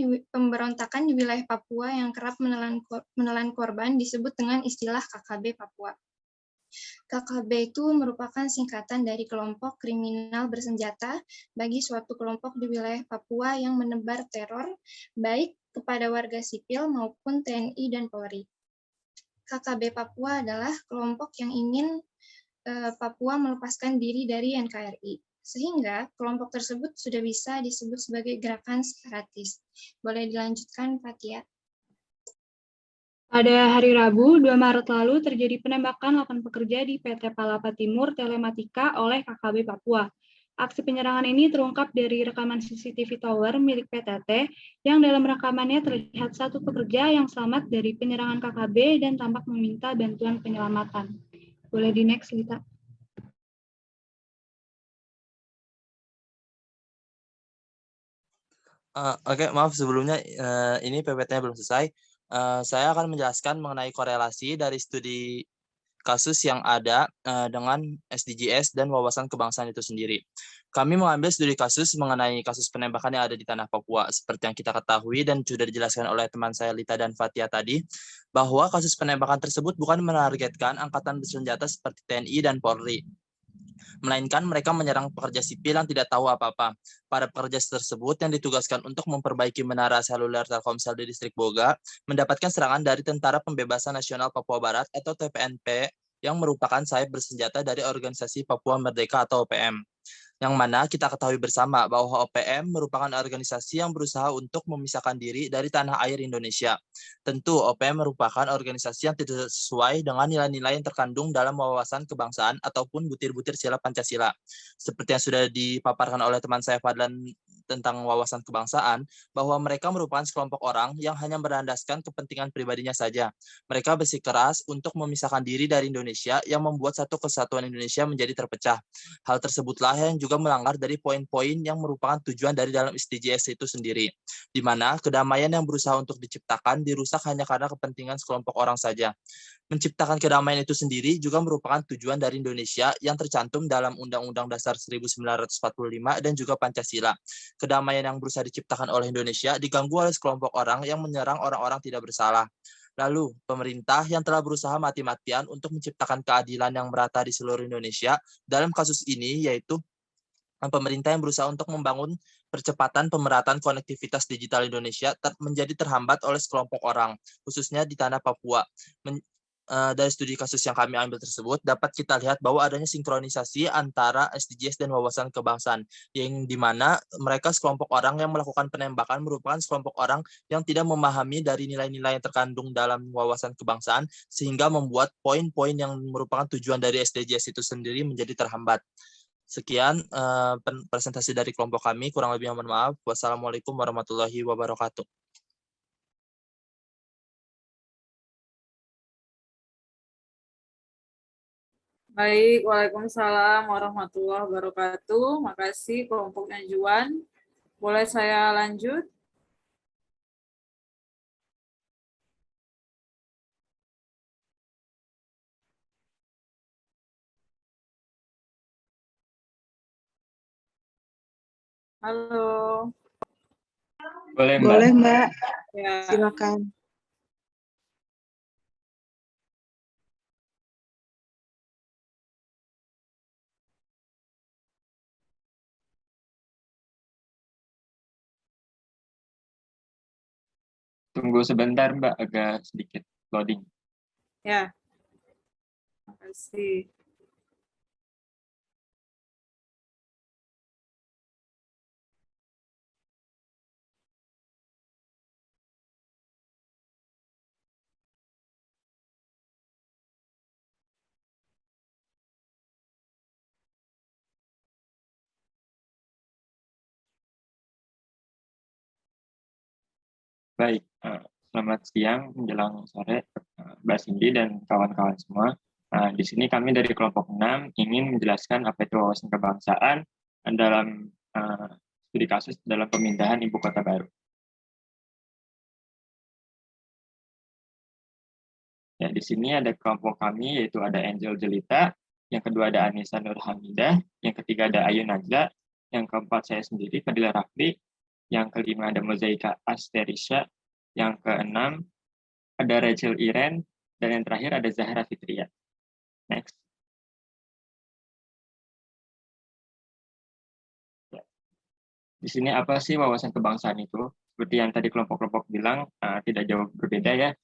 di wilayah Papua yang kerap menelan korban disebut dengan istilah KKB Papua. KKB itu merupakan singkatan dari kelompok kriminal bersenjata bagi suatu kelompok di wilayah Papua yang menebar teror baik kepada warga sipil maupun TNI dan Polri. KKB Papua adalah kelompok yang ingin Papua melepaskan diri dari NKRI. Sehingga kelompok tersebut sudah bisa disebut sebagai gerakan separatis. Boleh dilanjutkan, Fatia? Pada hari Rabu, 2 Maret lalu terjadi penembakan 8 pekerja di PT Palapa Timur Telematika oleh KKB Papua. Aksi penyerangan ini terungkap dari rekaman CCTV Tower milik PTT yang dalam rekamannya terlihat satu pekerja yang selamat dari penyerangan KKB dan tampak meminta bantuan penyelamatan. Boleh di next, Lita. Oke, maaf sebelumnya ini PPT-nya belum selesai. Saya akan menjelaskan mengenai korelasi dari studi kasus yang ada dengan SDGs dan wawasan kebangsaan itu sendiri. Kami mengambil studi kasus mengenai kasus penembakan yang ada di tanah Papua. Seperti yang kita ketahui dan sudah dijelaskan oleh teman saya Lita dan Fatia tadi, bahwa kasus penembakan tersebut bukan menargetkan angkatan bersenjata seperti TNI dan Polri, melainkan mereka menyerang pekerja sipil yang tidak tahu apa-apa. Para pekerja tersebut yang ditugaskan untuk memperbaiki menara seluler Telkomsel di distrik Boga mendapatkan serangan dari Tentara Pembebasan Nasional Papua Barat atau TPNP yang merupakan sayap bersenjata dari organisasi Papua Merdeka atau OPM. Yang mana kita ketahui bersama bahwa OPM merupakan organisasi yang berusaha untuk memisahkan diri dari tanah air Indonesia. Tentu OPM merupakan organisasi yang tidak sesuai dengan nilai-nilai yang terkandung dalam wawasan kebangsaan ataupun butir-butir sila Pancasila. Seperti yang sudah dipaparkan oleh teman saya Fadlan tentang wawasan kebangsaan, bahwa mereka merupakan sekelompok orang yang hanya berlandaskan kepentingan pribadinya saja. Mereka bersikeras untuk memisahkan diri dari Indonesia yang membuat satu kesatuan Indonesia menjadi terpecah. Hal tersebutlah yang juga melanggar dari poin-poin yang merupakan tujuan dari dalam SDGs itu sendiri, di mana kedamaian yang berusaha untuk diciptakan dirusak hanya karena kepentingan sekelompok orang saja. Menciptakan kedamaian itu sendiri juga merupakan tujuan dari Indonesia yang tercantum dalam Undang-Undang Dasar 1945 dan juga Pancasila. Kedamaian yang berusaha diciptakan oleh Indonesia diganggu oleh sekelompok orang yang menyerang orang-orang tidak bersalah. Lalu, pemerintah yang telah berusaha mati-matian untuk menciptakan keadilan yang merata di seluruh Indonesia, dalam kasus ini yaitu pemerintah yang berusaha untuk membangun percepatan pemerataan konektivitas digital Indonesia menjadi terhambat oleh sekelompok orang, khususnya di tanah Papua. Dari studi kasus yang kami ambil tersebut, dapat kita lihat bahwa adanya sinkronisasi antara SDGs dan wawasan kebangsaan, yang dimana mereka sekelompok orang yang melakukan penembakan merupakan sekelompok orang yang tidak memahami dari nilai-nilai yang terkandung dalam wawasan kebangsaan, sehingga membuat poin-poin yang merupakan tujuan dari SDGs itu sendiri menjadi terhambat. Sekian presentasi dari kelompok kami, kurang lebih mohon maaf. Wassalamualaikum warahmatullahi wabarakatuh. Baik, Waalaikumsalam warahmatullahi wabarakatuh. Makasih kelompoknya Juan. Boleh saya lanjut? Halo. Boleh, Mbak. Boleh, Mbak. Ya. Silakan. Tunggu sebentar, Mbak, agak sedikit loading. Ya. Makasih. Baik, selamat siang menjelang sore, Mbak Cindy dan kawan-kawan semua. Di sini kami dari kelompok 6 ingin menjelaskan apa itu wawasan kebangsaan dalam studi kasus dalam pemindahan ibu kota baru. Ya, di sini ada kelompok kami, yaitu ada Angel Jelita, yang kedua ada Anissa Nurhamidah, yang ketiga ada Ayu Najla, yang keempat saya sendiri, Fadila Rafli, yang kelima ada Mozaika Asterisha, yang keenam ada Rachel Iren, dan yang terakhir ada Zahra Fitria. Next. Ya. Di sini apa sih wawasan kebangsaan itu? Seperti yang tadi kelompok-kelompok bilang, tidak jauh berbeda ya.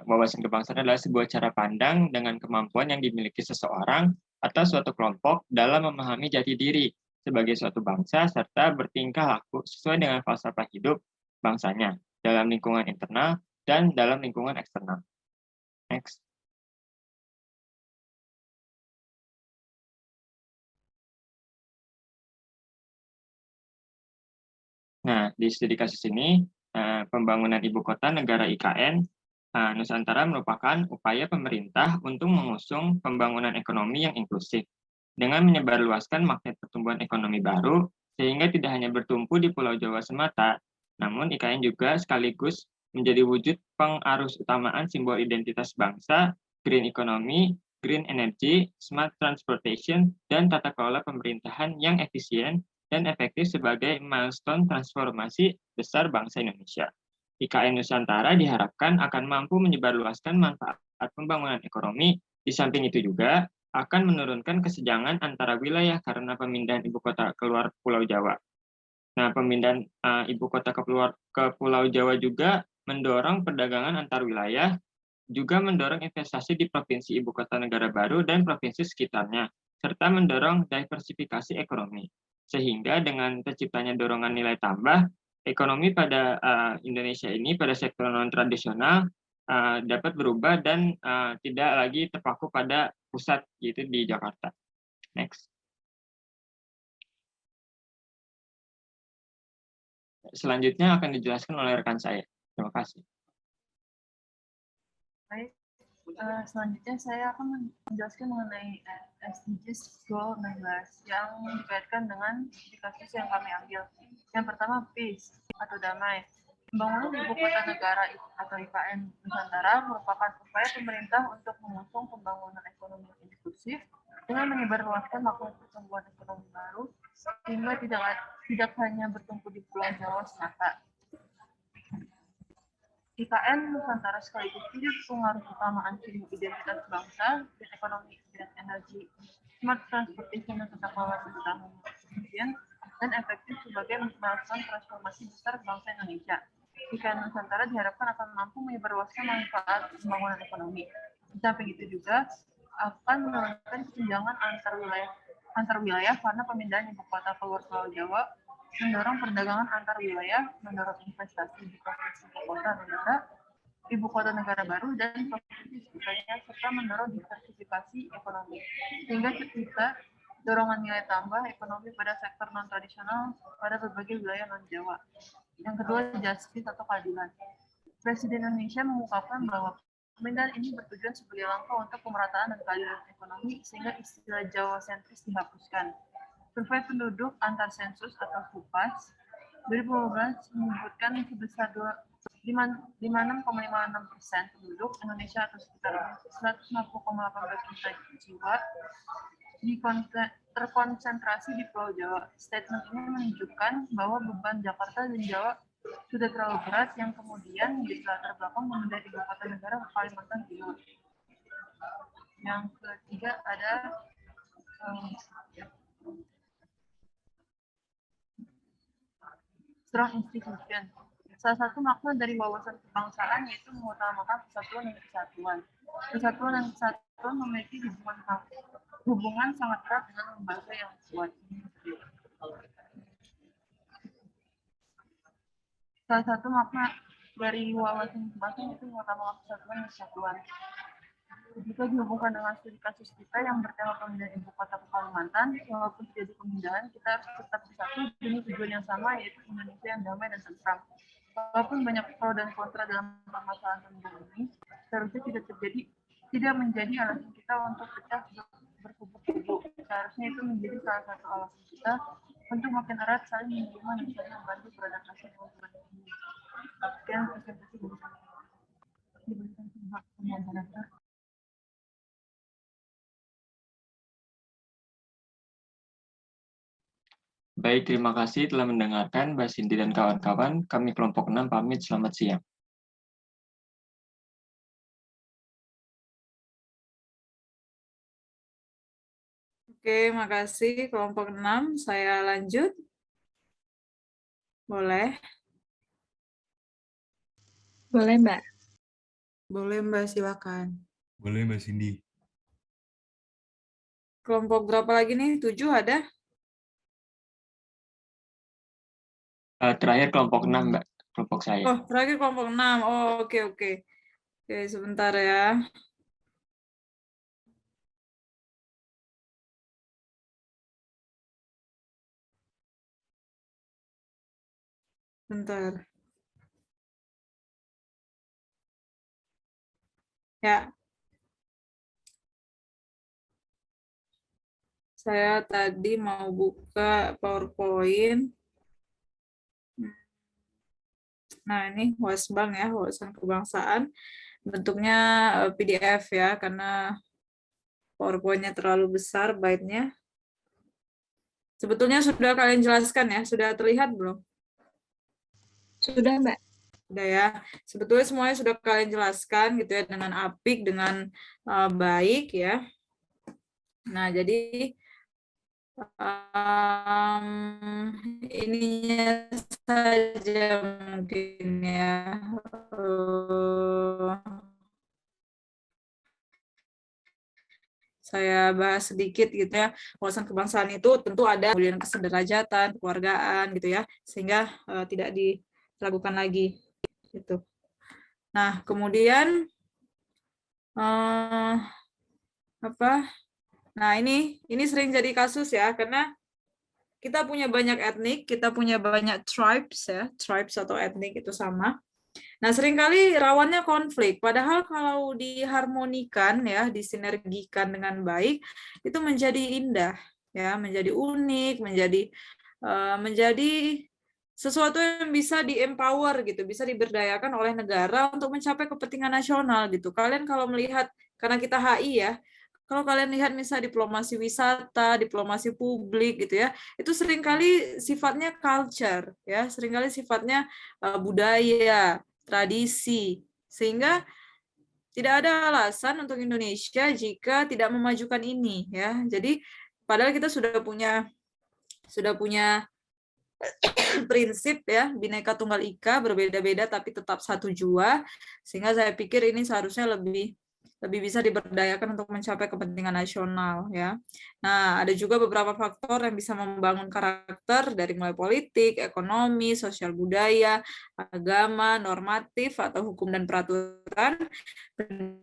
Wawasan kebangsaan adalah sebuah cara pandang dengan kemampuan yang dimiliki seseorang atau suatu kelompok dalam memahami jati diri sebagai suatu bangsa serta bertingkah laku sesuai dengan falsafah hidup bangsanya dalam lingkungan internal dan dalam lingkungan eksternal. Next. Nah, di studi kasus ini, pembangunan ibu kota negara IKN Nusantara merupakan upaya pemerintah untuk mengusung pembangunan ekonomi yang inklusif dengan menyebarluaskan magnet pertumbuhan ekonomi baru sehingga tidak hanya bertumpu di Pulau Jawa semata, namun IKN juga sekaligus menjadi wujud pengarus utamaan simbol identitas bangsa, green economy, green energy, smart transportation, dan tata kelola pemerintahan yang efisien dan efektif sebagai milestone transformasi besar bangsa Indonesia. IKN Nusantara diharapkan akan mampu menyebarluaskan manfaat pembangunan ekonomi, di samping itu juga akan menurunkan kesenjangan antara wilayah karena pemindahan ibu kota keluar Pulau Jawa. Nah, pemindahan ibu kota ke Pulau Jawa juga mendorong perdagangan antar wilayah, juga mendorong investasi di provinsi ibu kota negara baru dan provinsi sekitarnya, serta mendorong diversifikasi ekonomi. Sehingga dengan terciptanya dorongan nilai tambah, ekonomi pada Indonesia ini pada sektor non-tradisional dapat berubah dan tidak lagi terpaku pada pusat, yaitu di Jakarta. Next. Selanjutnya akan dijelaskan oleh rekan saya. Terima kasih. Baik, selanjutnya saya akan menjelaskan mengenai SDGs Goal 16 yang dikaitkan dengan kasus yang kami ambil. Yang pertama, peace atau damai. Pembangunan ibu kota negara atau IKN Nusantara merupakan upaya pemerintah untuk mengusung pembangunan ekonomi inklusif dengan menyebarluaskan makna pertumbuhan ekonomi baru sehingga tidak hanya bertumpu di Pulau Jawa semata. IKN Nusantara sekaligus menjadi pengaruh utama anjing identitas bangsa dan ekonomi dan energi, smart transportation dan tata kelola kemudian dan efektif sebagai melakukan transformasi besar bangsa Indonesia. IKN Nusantara diharapkan akan mampu menyebarluaskan manfaat pembangunan ekonomi. Di samping itu juga akan menurunkan kesenjangan antar wilayah karena pemindahan ibu kota keluar Pulau Jawa, mendorong perdagangan antar wilayah, mendorong investasi di provinsi ibu kota negara baru dan provinsi sekitarnya, serta mendorong diversifikasi ekonomi. Sehingga kita dorongan nilai tambah ekonomi pada sektor non-tradisional pada berbagai wilayah non-Jawa. Yang kedua, justice atau keadilan. Presiden Indonesia mengungkapkan bahwa pemindahan ini bertujuan sebagai langkah untuk pemerataan dan keadilan ekonomi sehingga istilah Jawa sentris dihapuskan. Survei penduduk antar sensus atau SUPAS 2015 menyebutkan sebesar 56,56% penduduk Indonesia atau sekitar 150,18 juta jiwa terkonsentrasi di Pulau Jawa. Statement ini menunjukkan bahwa beban Jakarta dan Jawa sudah terlalu berat yang kemudian menjadi latar belakang memindah ibu kota negara ke Kalimantan Timur. Yang ketiga ada strong institution. Salah satu makna dari wawasan kebangsaan yaitu mengutamakan persatuan dan kesatuan. Persatuan dan kesatuan memiliki hubungan sangat erat dengan lembaga yang kuat. Salah satu makna dari wawasan kebangsaan itu mengutamakan persatuan dan kesatuan. Jika dihubungkan dengan studi kasus kita yang bertema pemindahan ibu kota ke Kalimantan, walaupun terjadi pemindahan, kita harus tetap bersatu demi tujuan yang sama, yaitu Indonesia yang damai dan tentram. Walaupun banyak pro dan kontra dalam permasalahan pemindahan ini, seharusnya tidak menjadi alasan kita untuk pecah berkubu-kubu. Seharusnya itu menjadi salah satu alasan kita untuk makin erat saling menerima dan saling membantu beradaptasi dengan perubahan ini. Sekian presentasi diberikan hak penyadaran. Baik, terima kasih telah mendengarkan Mbak Cindy dan kawan-kawan. Kami kelompok 6 pamit, selamat siang. Oke, makasih kelompok 6. Saya lanjut. Boleh? Boleh, Mbak. Boleh, Mbak, silakan. Boleh, Mbak Cindy. Kelompok berapa lagi nih? 7 ada? Terakhir kelompok 6, Mbak. Kelompok saya. Oh, terakhir kelompok 6. Oh, oke. Oke, sebentar ya. Bentar. Ya. Saya tadi mau buka PowerPoint. Nah, ini Wasbang ya, wawasan kebangsaan. Bentuknya PDF ya, karena PowerPoint-nya terlalu besar byte-nya. Sebetulnya sudah kalian jelaskan ya, sudah terlihat belum? Sudah, Mbak. Sudah ya. Sebetulnya semuanya sudah kalian jelaskan gitu ya, dengan apik, dengan baik ya. Nah, jadi ininya saja mungkin ya. saya bahas sedikit gitu ya. Wawasan kebangsaan itu tentu ada kemudian kesederajatan, kekeluargaan gitu ya, sehingga tidak dilakukan lagi gitu. Nah, kemudian Nah, ini sering jadi kasus ya, karena kita punya banyak etnik, kita punya banyak tribes ya, tribes atau etnik itu sama. Nah, seringkali rawannya konflik. Padahal kalau diharmonikan ya, disinergikan dengan baik, itu menjadi indah ya, menjadi unik, menjadi sesuatu yang bisa di-empower gitu, bisa diberdayakan oleh negara untuk mencapai kepentingan nasional gitu. Kalian kalau melihat, karena kita HI ya, kalau kalian lihat misalnya diplomasi wisata, diplomasi publik gitu ya, itu seringkali sifatnya culture ya, seringkali sifatnya budaya, tradisi, sehingga tidak ada alasan untuk Indonesia jika tidak memajukan ini ya. Jadi padahal kita sudah punya prinsip ya, Bhinneka Tunggal Ika, berbeda-beda tapi tetap satu jua, sehingga saya pikir ini seharusnya lebih bisa diberdayakan untuk mencapai kepentingan nasional ya. Nah, ada juga beberapa faktor yang bisa membangun karakter dari mulai politik, ekonomi, sosial budaya, agama, normatif atau hukum dan peraturan, dan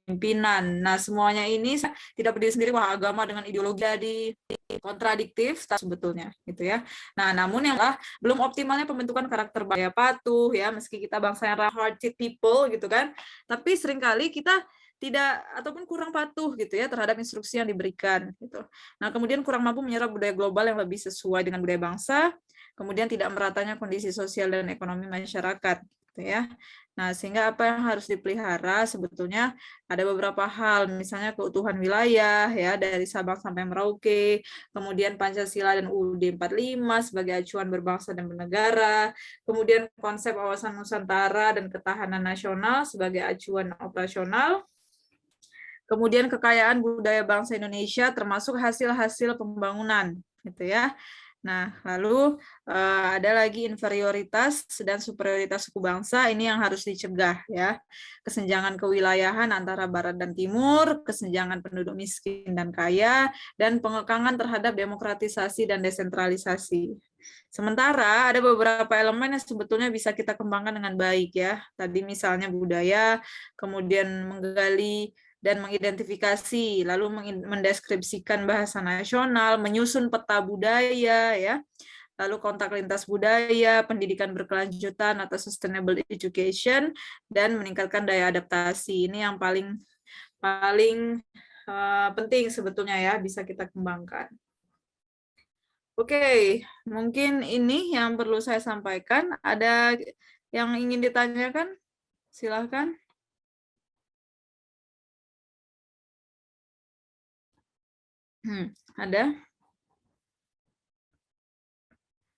pimpinan. Nah, semuanya ini tidak berdiri sendiri, wah agama dengan ideologi jadi kontradiktif sebetulnya gitu ya. Nah, namun yang belum optimalnya pembentukan karakter budaya patuh ya, meski kita bangsa yang hearted people gitu kan, tapi seringkali kita tidak ataupun kurang patuh gitu ya terhadap instruksi yang diberikan gitu. Nah, kemudian kurang mampu menyerap budaya global yang lebih sesuai dengan budaya bangsa, kemudian tidak meratanya kondisi sosial dan ekonomi masyarakat gitu ya. Nah, sehingga apa yang harus dipelihara sebetulnya ada beberapa hal, misalnya keutuhan wilayah ya dari Sabang sampai Merauke, kemudian Pancasila dan UUD 45 sebagai acuan berbangsa dan bernegara, kemudian konsep wawasan Nusantara dan ketahanan nasional sebagai acuan operasional, kemudian kekayaan budaya bangsa Indonesia termasuk hasil-hasil pembangunan gitu ya. Nah, lalu ada lagi inferioritas dan superioritas suku bangsa, ini yang harus dicegah ya. Kesenjangan kewilayahan antara barat dan timur, kesenjangan penduduk miskin dan kaya, dan pengekangan terhadap demokratisasi dan desentralisasi. Sementara ada beberapa elemen yang sebetulnya bisa kita kembangkan dengan baik ya. Tadi misalnya budaya, kemudian menggali dan mengidentifikasi, lalu mendeskripsikan bahasa nasional, menyusun peta budaya, ya, lalu kontak lintas budaya, pendidikan berkelanjutan atau sustainable education, dan meningkatkan daya adaptasi. Ini yang paling penting sebetulnya ya, bisa kita kembangkan. Oke, mungkin ini yang perlu saya sampaikan. Ada yang ingin ditanyakan? Silahkan. Ada?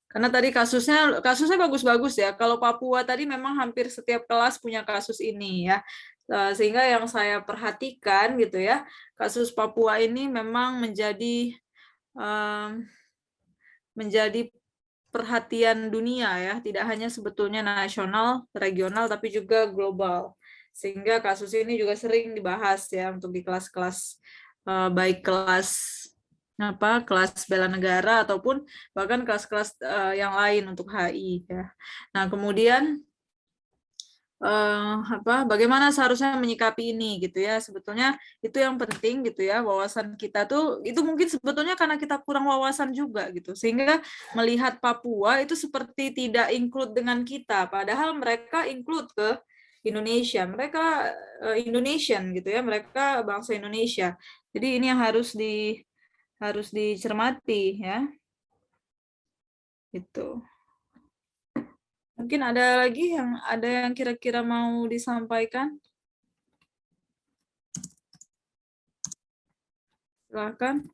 Karena tadi kasusnya bagus-bagus ya. Kalau Papua tadi memang hampir setiap kelas punya kasus ini ya. Sehingga yang saya perhatikan gitu ya, kasus Papua ini memang menjadi perhatian dunia ya, tidak hanya sebetulnya nasional, regional, tapi juga global. Sehingga kasus ini juga sering dibahas ya untuk di kelas-kelas baik kelas bela negara ataupun bahkan kelas-kelas yang lain untuk HI ya. Nah, kemudian bagaimana seharusnya menyikapi ini gitu ya. Sebetulnya itu yang penting gitu ya, wawasan kita tuh itu mungkin sebetulnya karena kita kurang wawasan juga gitu. Sehingga melihat Papua itu seperti tidak include dengan kita, padahal mereka include ke Indonesia. Mereka Indonesian gitu ya, mereka bangsa Indonesia. Jadi ini yang harus dicermati ya. Gitu. Mungkin ada lagi yang kira-kira mau disampaikan? Silakan.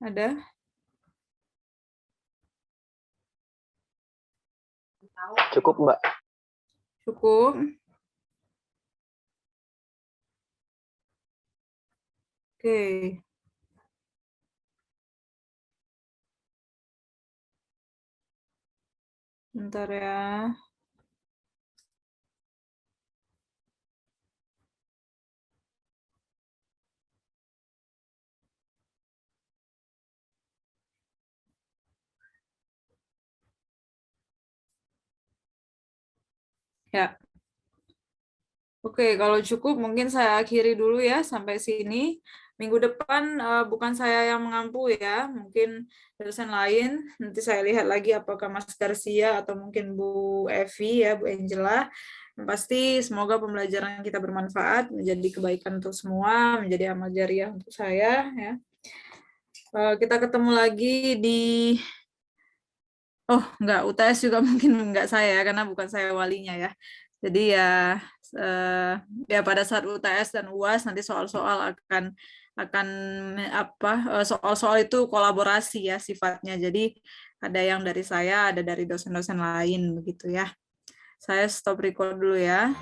Ada? Cukup, Mbak. Cukup. Oke. Bentar ya. Ya. Oke, kalau cukup mungkin saya akhiri dulu ya sampai sini. Minggu depan bukan saya yang mengampu ya, mungkin dosen lain. Nanti saya lihat lagi apakah Mas Garcia atau mungkin Bu Evi ya, Bu Angela. Yang pasti semoga pembelajaran kita bermanfaat, menjadi kebaikan untuk semua, menjadi amal jariah untuk saya ya. Kita ketemu lagi di enggak, UTS juga mungkin enggak saya karena bukan saya walinya ya. Jadi ya pada saat UTS dan UAS nanti soal-soal akan soal-soal itu kolaborasi ya sifatnya. Jadi ada yang dari saya, ada dari dosen-dosen lain begitu ya. Saya stop record dulu ya.